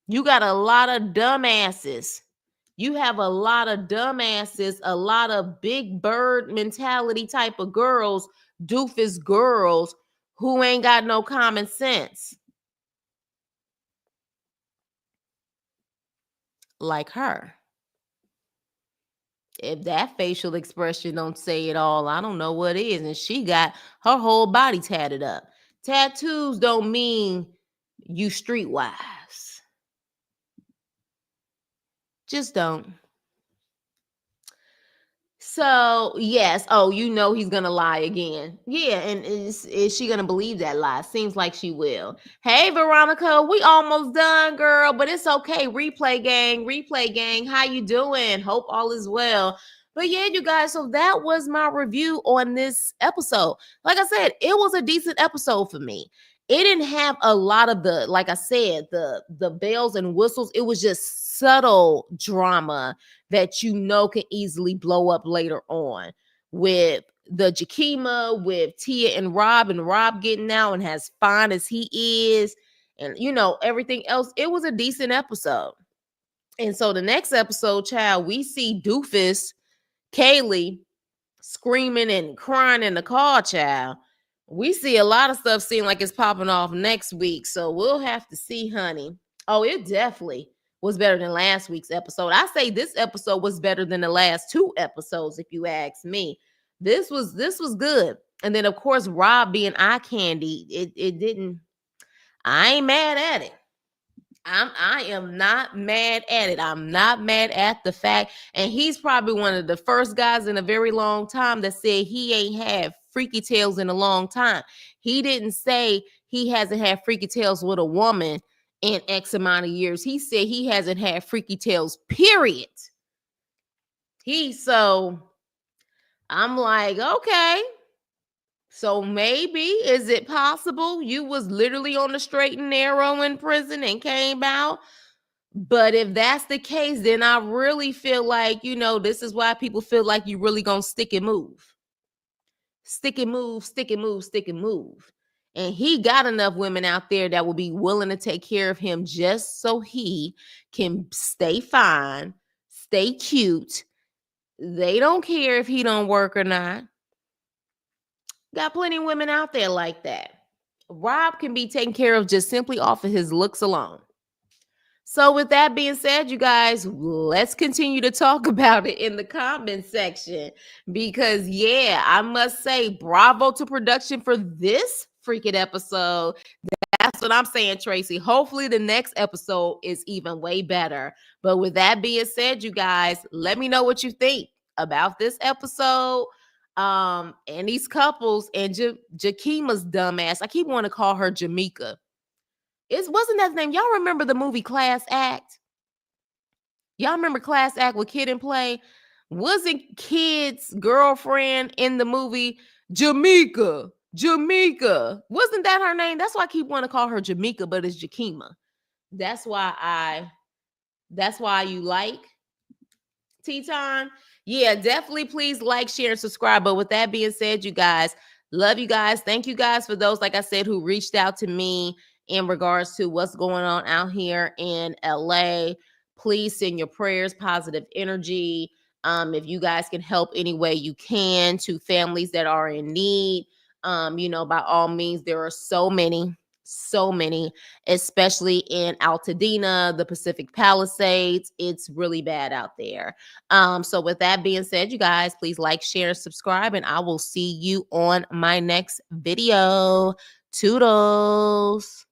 You got a lot of dumbasses. You have a lot of dumbasses, a lot of big bird mentality type of girls, doofus girls who ain't got no common sense. Like her. If that facial expression don't say it all, I don't know what is. And she got her whole body tatted up. Tattoos don't mean you streetwise. Just don't. So, yes. Oh, you know he's gonna lie again. Yeah, and is she gonna believe that lie? Seems like she will. Hey, Veronica, we almost done, girl, but it's okay. Replay gang. How you doing? Hope all is well. But yeah, you guys, so that was my review on this episode. Like I said, it was a decent episode for me. It didn't have a lot of the, like I said, the bells and whistles. It was just subtle drama that you know can easily blow up later on, with the Jakima, with Tia and Rob getting out, and as fine as he is, and you know everything else. It was a decent episode. And so the next episode, child, we see Doofus Kaylee screaming and crying in the car, child. We see a lot of stuff seem like it's popping off next week. So we'll have to see, honey. Oh, it definitely was better than last week's episode. I say this episode was better than the last two episodes, if you ask me. This was good. And then of course, Rob being eye candy, it didn't. I ain't mad at it. I am not mad at it. I'm not mad at the fact. And he's probably one of the first guys in a very long time that said he ain't had freaky tales in a long time. He didn't say he hasn't had freaky tales with a woman in X amount of years. He said he hasn't had freaky tales, period. So I'm like, okay. So maybe, is it possible you was literally on the straight and narrow in prison and came out? But if that's the case, then I really feel like, this is why people feel like you really gonna stick and move. Stick and move, stick and move, stick and move. And he got enough women out there that will be willing to take care of him just so he can stay fine, stay cute. They don't care if he don't work or not. Got plenty of women out there like that. Rob can be taken care of just simply off of his looks alone. So with that being said, you guys, let's continue to talk about it in the comment section, because yeah, I must say bravo to production for this freaking episode. That's what I'm saying, Tracy. Hopefully the next episode is even way better. But with that being said, you guys, let me know what you think about this episode. And these couples, and Jakima's dumbass. I keep wanting to call her Jamaica. Wasn't that the name? Y'all remember the movie Class Act? Y'all remember Class Act with Kid and Play? Wasn't Kid's girlfriend in the movie Jamaica? Jamaica. Wasn't that her name? That's why I keep wanting to call her Jamaica, but it's Jakima. That's why you like tea time. Yeah, definitely please like, share, and subscribe. But with that being said, you guys, love you guys. Thank you guys for those, like I said, who reached out to me in regards to what's going on out here in LA. Please send your prayers, positive energy. If you guys can help any way you can to families that are in need, by all means, there are so many, especially in Altadena, the Pacific Palisades. It's really bad out there. So with that being said, you guys, please like, share, subscribe, and I will see you on my next video. Toodles.